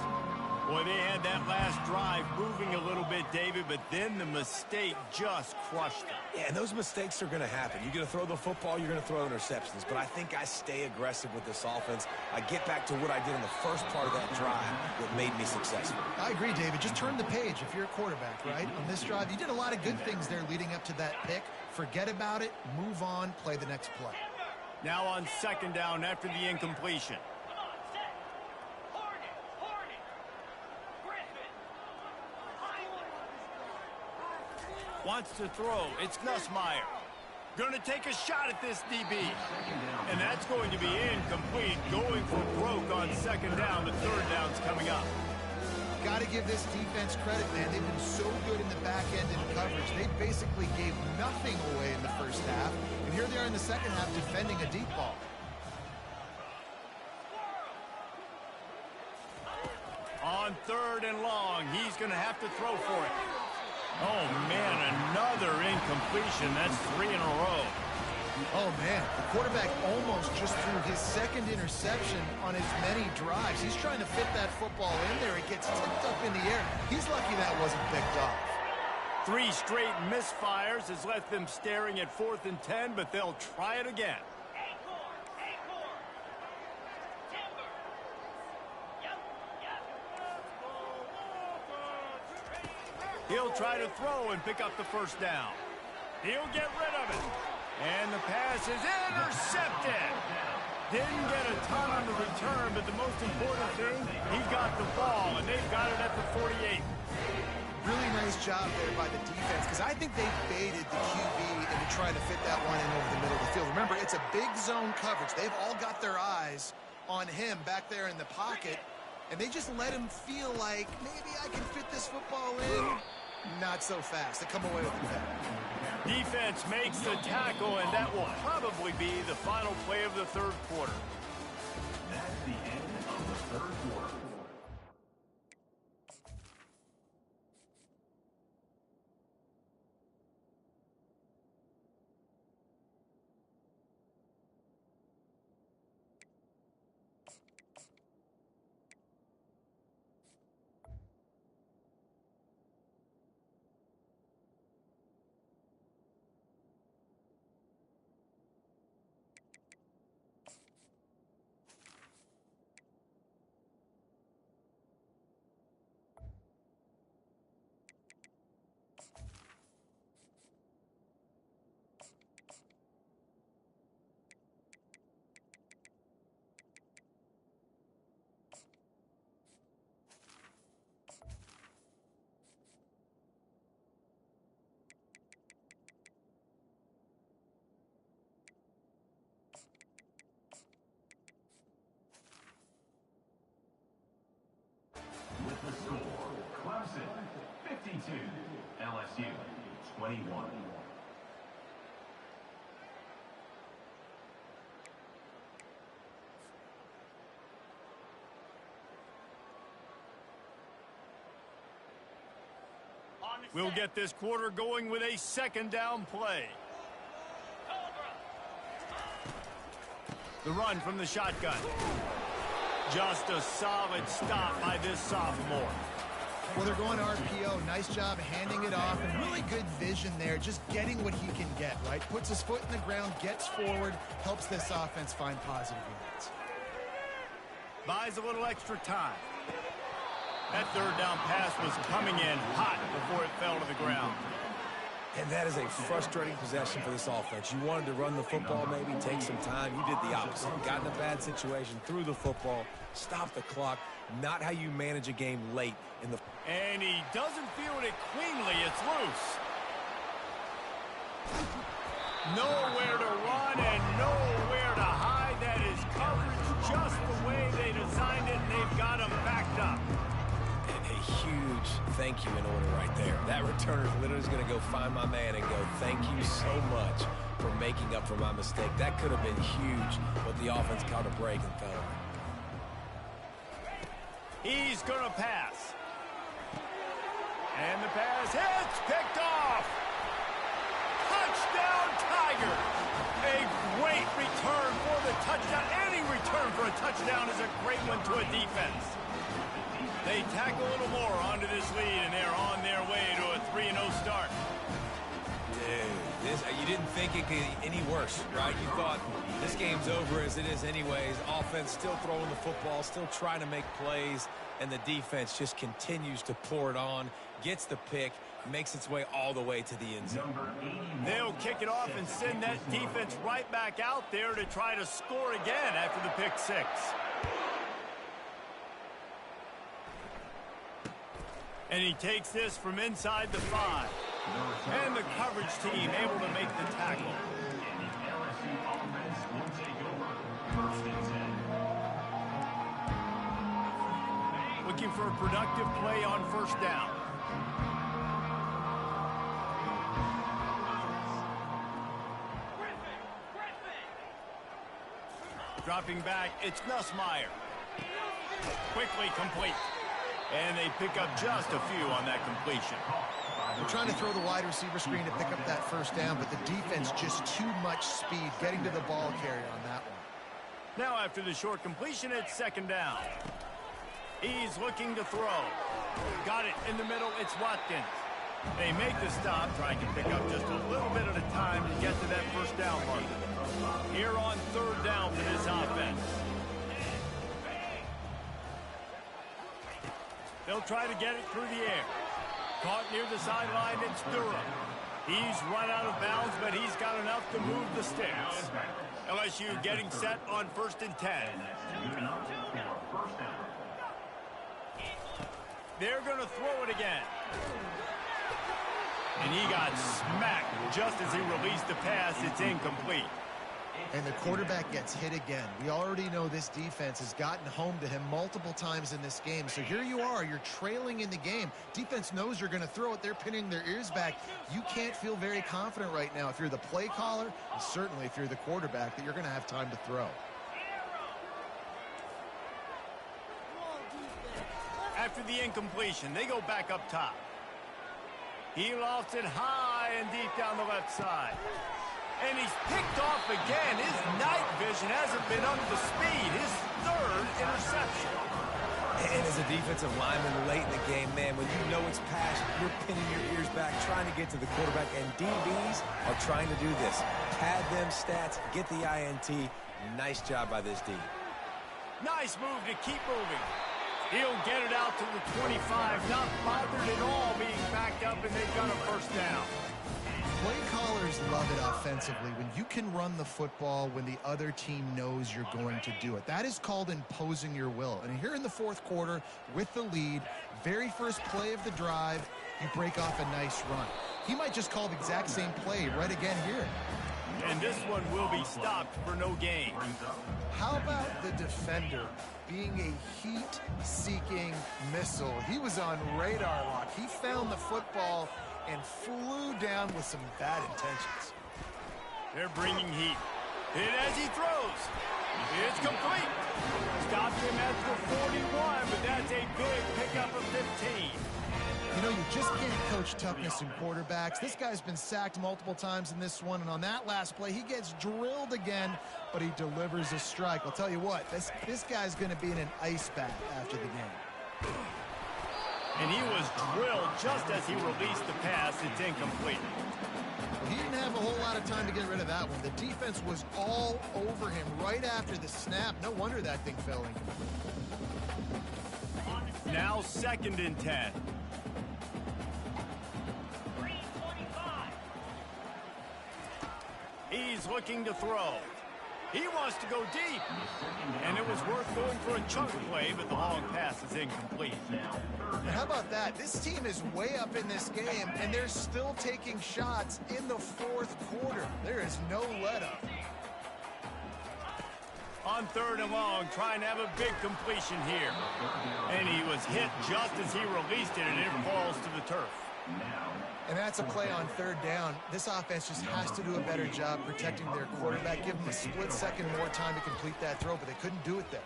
Boy, they had that last drive moving a little bit, David, but then the mistake just crushed them. Yeah, and those mistakes are going to happen. You're going to throw the football, you're going to throw interceptions. But I think I stay aggressive with this offense. I get back to what I did in the first part of that drive that made me successful. I agree, David. Just turn the page if you're a quarterback, right? On this drive, you did a lot of good things there leading up to that pick. Forget about it, move on, play the next play. Now on second down after the incompletion. Wants to throw. It's Nussmeier. Going to take a shot at this DB. And that's going to be incomplete. Going for broke on second down. The third down's coming up. Got to give this defense credit, man. They've been so good in the back end in coverage. They basically gave nothing away in the first half. And here they are in the second half defending a deep ball. On 3rd and long, he's going to have to throw for it. Oh, man, another incompletion. That's 3 in a row. Oh, man, the quarterback almost just threw his second interception on as many drives. He's trying to fit that football in there. It gets tipped up in the air. He's lucky that wasn't picked off. 3 straight misfires has left them staring at 4th and 10, but they'll try it again. He'll try to throw and pick up the first down. He'll get rid of it. And the pass is intercepted. Didn't get a ton on the return, but the most important thing, he got the ball, and they've got it at the 48. Really nice job there by the defense, because I think they baited the QB into trying to fit that one in over the middle of the field. Remember, it's a big zone coverage. They've all got their eyes on him back there in the pocket, and they just let him feel like, maybe I can fit this football in. Not so fast. They come away with the pick. Defense makes the tackle, and that will probably be the final play of the 3rd quarter. That's the end of the 3rd quarter. With the score, Clemson 52, LSU 21. We'll get this quarter going with a 2nd down play. The run from the shotgun. Just a solid stop by this sophomore. Well, they're going RPO. Nice job handing it off, and really good vision there, just getting what he can get, right? Puts his foot in the ground, gets forward, helps this offense find positive units. Buys a little extra time. That 3rd down pass was coming in hot before it fell to the ground. And that is a frustrating possession for this offense. You wanted to run the football, maybe take some time. You did the opposite. Got in a bad situation, threw the football, stopped the clock. Not how you manage a game late in the... And he doesn't field it cleanly. It's loose. Nowhere to run and nowhere to hide. That is coverage just the way they designed it, and they've got him backed up. And a huge thank you in order right there. That returner literally is going to go find my man and go, thank you so much for making up for my mistake. That could have been huge, but the offense caught a break and fell on it. He's going to pass. And the pass hits, picked off. Touchdown, Tiger. A great return for the touchdown. Any return for a touchdown is a great one to a defense. They tack a little more onto this lead, and they're on their way to a 3-0 start. Dude, you didn't think it could get any worse, right? You thought this game's over as it is anyways. Offense still throwing the football, still trying to make plays, and the defense just continues to pour it on, gets the pick, makes its way all the way to the end zone. They'll kick it off and send that defense right back out there to try to score again after the pick 6. And he takes this from inside the 5. And the coverage team able to make the tackle. And the LSU offense will take over. 1st and 10. Looking for a productive play on 1st down. Dropping back, it's Nussmeier. Quickly complete. And they pick up just a few on that completion. They're trying to throw the wide receiver screen to pick up that first down, but the defense just too much speed getting to the ball carrier on that one. Now after the short completion, it's second down. He's looking to throw. Got it in the middle. It's Watkins. They make the stop, trying to pick up just a little bit at a time to get to that first down marker. Here on third down for this offense. They'll try to get it through the air. Caught near the sideline, it's Durham. He's run out of bounds, but he's got enough to move the sticks. LSU getting set on 1st and 10. They're going to throw it again. And he got smacked just as he released the pass. It's incomplete. And the quarterback gets hit again. We already know this defense has gotten home to him multiple times in this game. So here you are. You're trailing in the game. Defense knows you're going to throw it. They're pinning their ears back. You can't feel very confident right now if you're the play caller, and certainly if you're the quarterback, that you're going to have time to throw. After the incompletion, they go back up top. He lofts it high and deep down the left side. And he's picked off again. His night vision hasn't been up to speed. His third interception. And as a defensive lineman late in the game, man, when you know it's pass, you're pinning your ears back, trying to get to the quarterback. And DBs are trying to do this. Pad them stats, get the INT. Nice job by this D. Nice move to keep moving. He'll get it out to the 25, not bothered at all being backed up, and they've got a first down. Play callers love it offensively when you can run the football when the other team knows you're going to do it. That is called imposing your will. And here in the fourth quarter with the lead, very first play of the drive, you break off a nice run. He might just call the exact same play right again here. And this one will be stopped for no gain. How about the defender being a heat-seeking missile? He was on radar lock. He found the football and flew down with some bad intentions. They're bringing heat. Hit as he throws. It's complete. Stopped him at the 41, but that's a big pickup of 15. You know, you just can't coach toughness in quarterbacks. This guy's been sacked multiple times in this one, and on that last play, he gets drilled again, but he delivers a strike. I'll tell you what, this guy's going to be in an ice bath after the game. And he was drilled just as he released the pass. It's incomplete. Well, he didn't have a whole lot of time to get rid of that one. The defense was all over him right after the snap. No wonder that thing fell in. Now 2nd and 10. He's looking to throw. He wants to go deep. And it was worth going for a chunk play, but the long pass is incomplete. And how about that? This team is way up in this game, and they're still taking shots in the fourth quarter. There is no let-up. On 3rd and long, trying to have a big completion here. And he was hit just as he released it, and it falls to the turf. And that's a play on 3rd down. This offense just has to do a better job protecting their quarterback. Give them a split second more time to complete that throw, but they couldn't do it there.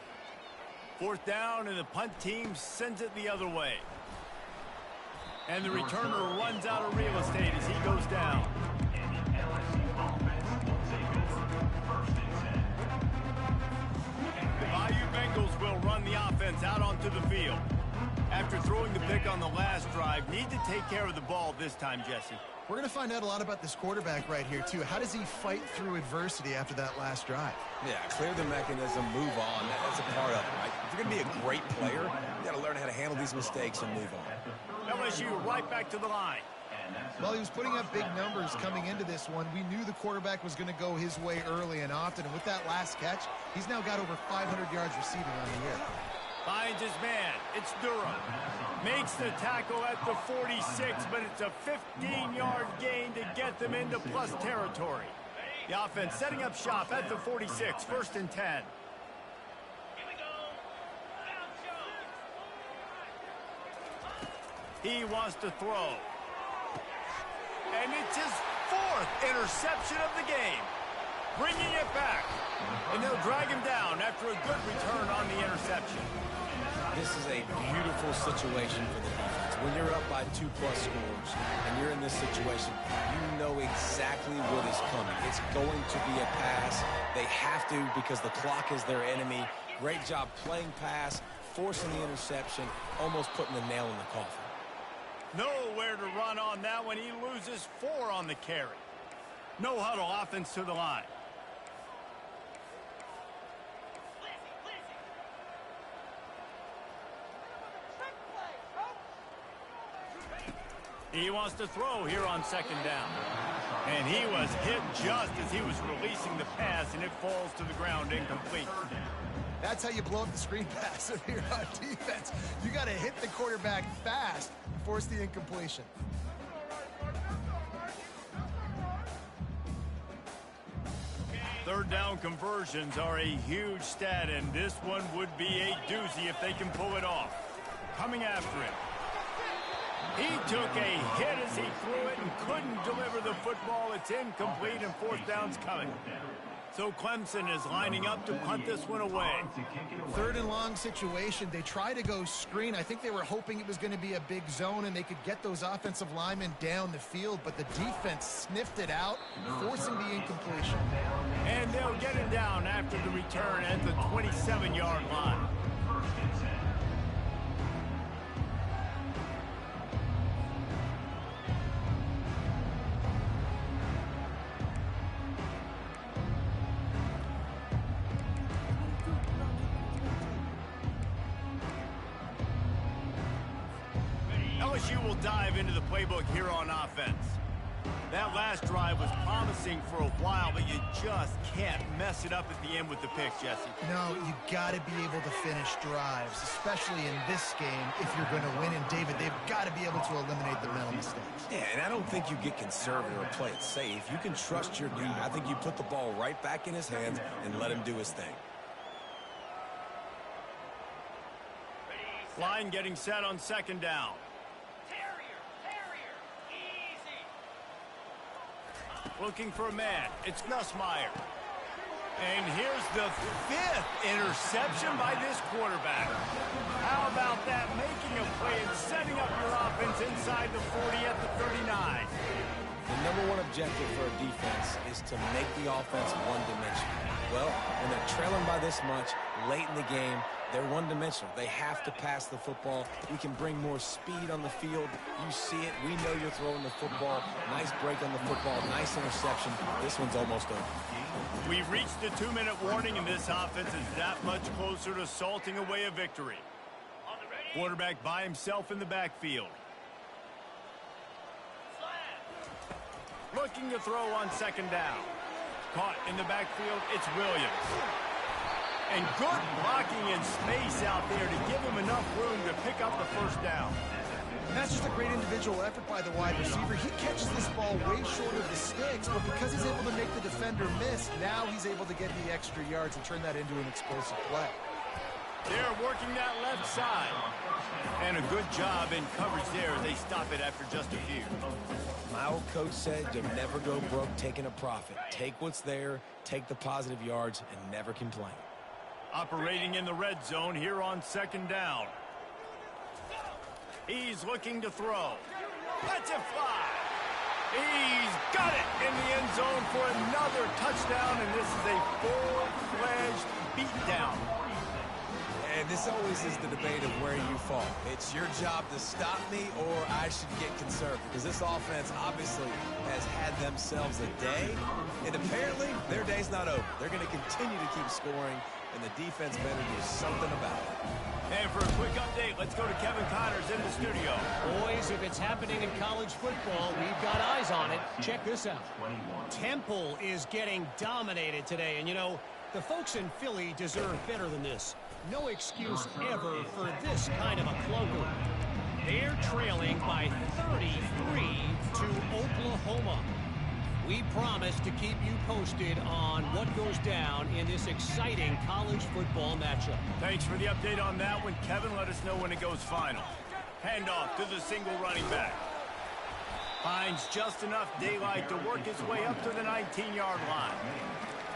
4th down, and the punt team sends it the other way. And the returner runs out of real estate as he goes down. The Bayou Bengals will run the offense out onto the field. After throwing the pick on the last drive, need to take care of the ball this time, Jesse. We're going to find out a lot about this quarterback right here, too. How does he fight through adversity after that last drive? Yeah, clear the mechanism, move on. That's a part of it, right? If you're going to be a great player, you got to learn how to handle these mistakes and move on. LSU right back to the line. Well, he was putting up big numbers coming into this one. We knew the quarterback was going to go his way early and often, and with that last catch, he's now got over 500 yards receiving on the year. Finds his man. It's Durham. Makes the tackle at the 46, but it's a 15-yard gain to get them into plus territory. The offense setting up shop at the 46, 1st and 10. He wants to throw. And it's his 4th interception of the game. Bringing it back. And they'll drag him down after a good return on the interception. this is a beautiful situation for the defense. When you're up by 2+ scores and you're in this situation, you know exactly what is coming. It's going to be a pass. They have to because the clock is their enemy. Great job playing pass, forcing the interception, almost putting the nail in the coffin. Nowhere to run on that one. He loses 4 on the carry. No huddle offense to the line. He wants to throw here on 2nd down. And he was hit just as he was releasing the pass, and it falls to the ground incomplete. That's how you blow up the screen pass if you're on defense. You got to hit the quarterback fast and force the incompletion. Third down conversions are a huge stat, and this one would be a doozy if they can pull it off. Coming after him. He took a hit as he threw it and couldn't deliver the football. It's incomplete, and 4th down's coming. So Clemson is lining up to punt this one away. 3rd and long situation. They try to go screen. I think they were hoping it was going to be a big zone and they could get those offensive linemen down the field, but the defense sniffed it out, forcing the incompletion. And they'll get it down after the return at the 27-yard line. LSU will dive into the playbook here on offense. That last drive was promising for a while, but you just can't mess it up at the end with the pick, Jesse. No, you got to be able to finish drives, especially in this game if you're going to win. And, David, they've got to be able to eliminate the mental mistakes. Yeah, and I don't think you get conservative or play it safe. You can trust your guy. I think you put the ball right back in his hands and let him do his thing. Line getting set on 2nd down. Looking for a man. It's Nussmeier. And here's the 5th interception by this quarterback. How about that? Making a play and setting up your offense inside the 40 at the 39. The #1 objective for a defense is to make the offense one-dimensional. Well, when they're trailing by this much late in the game, they're one-dimensional. They have to pass the football. We can bring more speed on the field. You see it. We know you're throwing the football. Nice break on the football. Nice interception. This one's almost over. We've reached the 2-minute warning, and this offense is that much closer to salting away a victory. Quarterback by himself in the backfield. Looking to throw on 2nd down. Caught in the backfield, it's Williams. And good blocking in space out there to give him enough room to pick up the 1st down. And that's just a great individual effort by the wide receiver. He catches this ball way short of the sticks, but because he's able to make the defender miss, now he's able to get the extra yards and turn that into an explosive play. They're working that left side. And a good job in coverage there. They stop it after just a few. My old coach said you'll never go broke taking a profit. Take what's there, take the positive yards, and never complain. Operating in the red zone here on 2nd down. He's looking to throw. Let's it fly. He's got it in the end zone for another touchdown, and this is a full-fledged beatdown. And this always is the debate of where you fall. It's your job to stop me or I should get conservative. Because this offense obviously has had themselves a day. And apparently their day's not over. They're going to continue to keep scoring. And the defense better do something about it. And for a quick update, let's go to Kevin Connors in the studio. Boys, if it's happening in college football, we've got eyes on it. Check this out. Temple is getting dominated today. And, you know, the folks in Philly deserve better than this. No excuse ever for this kind of a clunker. They're trailing by 33 to Oklahoma. We promise to keep you posted on what goes down in this exciting college football matchup. Thanks for the update on that one, Kevin. Let us know when it goes final. Handoff to the single running back. Finds just enough daylight to work his way up to the 19-yard line.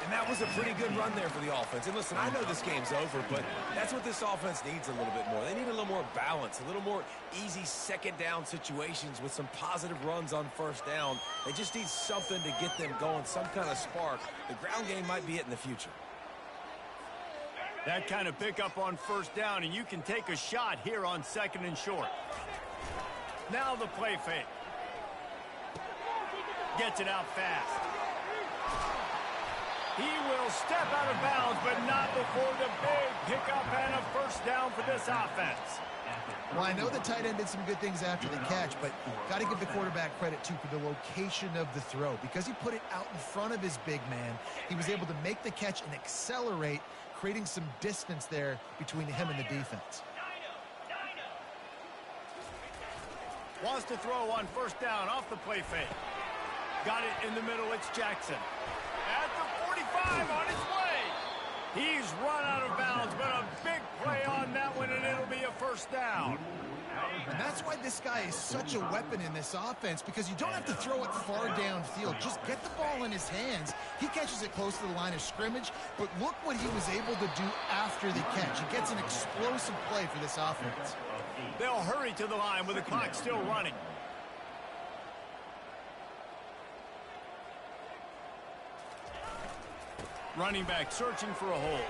And that was a pretty good run there for the offense. And listen, I know this game's over, but that's what this offense needs a little bit more. They need a little more balance, a little more easy second down situations with some positive runs on first down. They just need something to get them going, some kind of spark. The ground game might be it in the future. That kind of pickup on first down, and you can take a shot here on 2nd and short. Now the play fake. Gets it out fast. He will step out of bounds, but not before the big pickup and a first down for this offense. Well, I know the tight end did some good things after the catch, but got to give the quarterback credit, too, for the location of the throw. Because he put it out in front of his big man, he was able to make the catch and accelerate, creating some distance there between him and the defense. Wants to throw on first down off the play fake. Got it in the middle. It's Jackson. At the 45 on his way. He's run out of bounds, but a big play on that one, and it'll be a first down. And that's why this guy is such a weapon in this offense, because you don't have to throw it far downfield. Just get the ball in his hands. He catches it close to the line of scrimmage, but look what he was able to do after the catch. He gets an explosive play for this offense. They'll hurry to the line with the clock still running. Running back searching for a hole.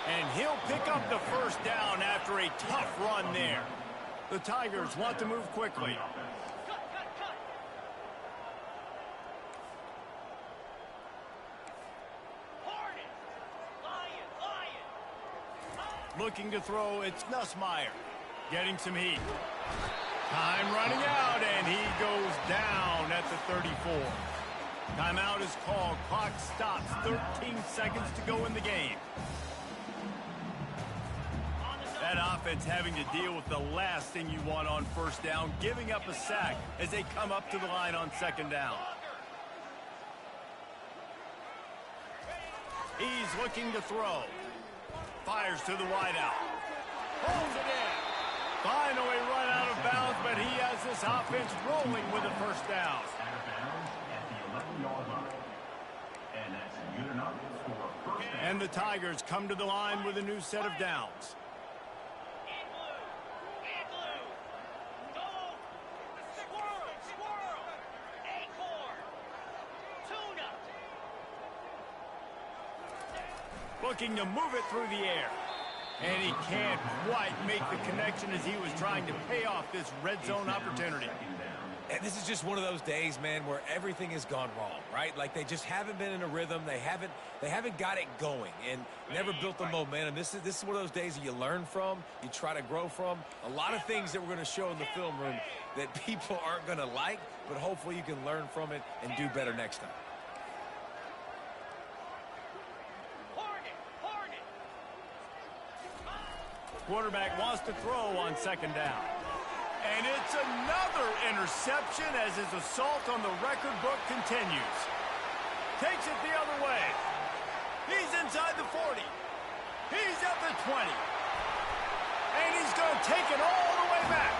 And he'll pick up the first down after a tough run there. The Tigers want to move quickly. Looking to throw, it's Nussmeier. Getting some heat. Time running out, and he goes down at the 34. Timeout is called. Clock stops. 13 seconds to go in the game. That offense having to deal with the last thing you want on first down, giving up a sack as they come up to the line on 2nd down. He's looking to throw. Fires to the wideout. Holds it in. Finally run out of bounds, but he has this offense rolling with a first down. And the Tigers come to the line with a new set of downs. Looking to move it through the air. And he can't quite make the connection as he was trying to pay off this red zone opportunity. And this is just one of those days, man, where everything has gone wrong, right? Like they just haven't been in a rhythm. They haven't got it going and never built the momentum. This is one of those days that you learn from, you try to grow from. A lot of things that we're going to show in the film room that people aren't going to like, but hopefully you can learn from it and do better next time. Quarterback wants to throw on 2nd down. And it's another interception as his assault on the record book continues. Takes it the other way. He's inside the 40. He's at the 20. And he's going to take it all the way back.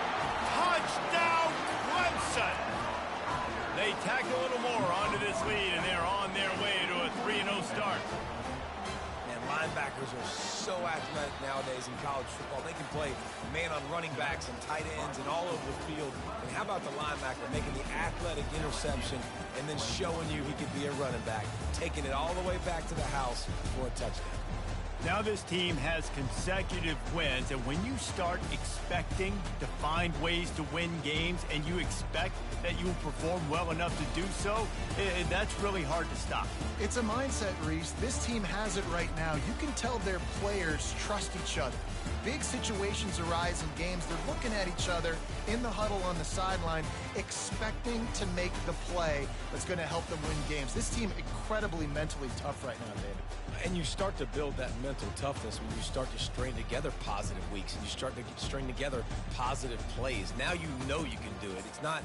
Touchdown, Clemson. They tack a little more onto this lead, and they're on their way to a 3-0 start. Linebackers are so athletic nowadays in college football. They can play man on running backs and tight ends and all over the field. And how about the linebacker making the athletic interception and then showing you he could be a running back, taking it all the way back to the house for a touchdown. Now this team has consecutive wins, and when you start expecting to find ways to win games and you expect that you will perform well enough to do so, that's really hard to stop. It's a mindset, Reese. This team has it right now. You can tell their players trust each other. Big situations arise in games. They're looking at each other in the huddle on the sideline, expecting to make the play that's going to help them win games. This team incredibly mentally tough right now, David. And you start to build that mental toughness when you start to string together positive weeks and you string together positive plays. Now you know you can do it. It's not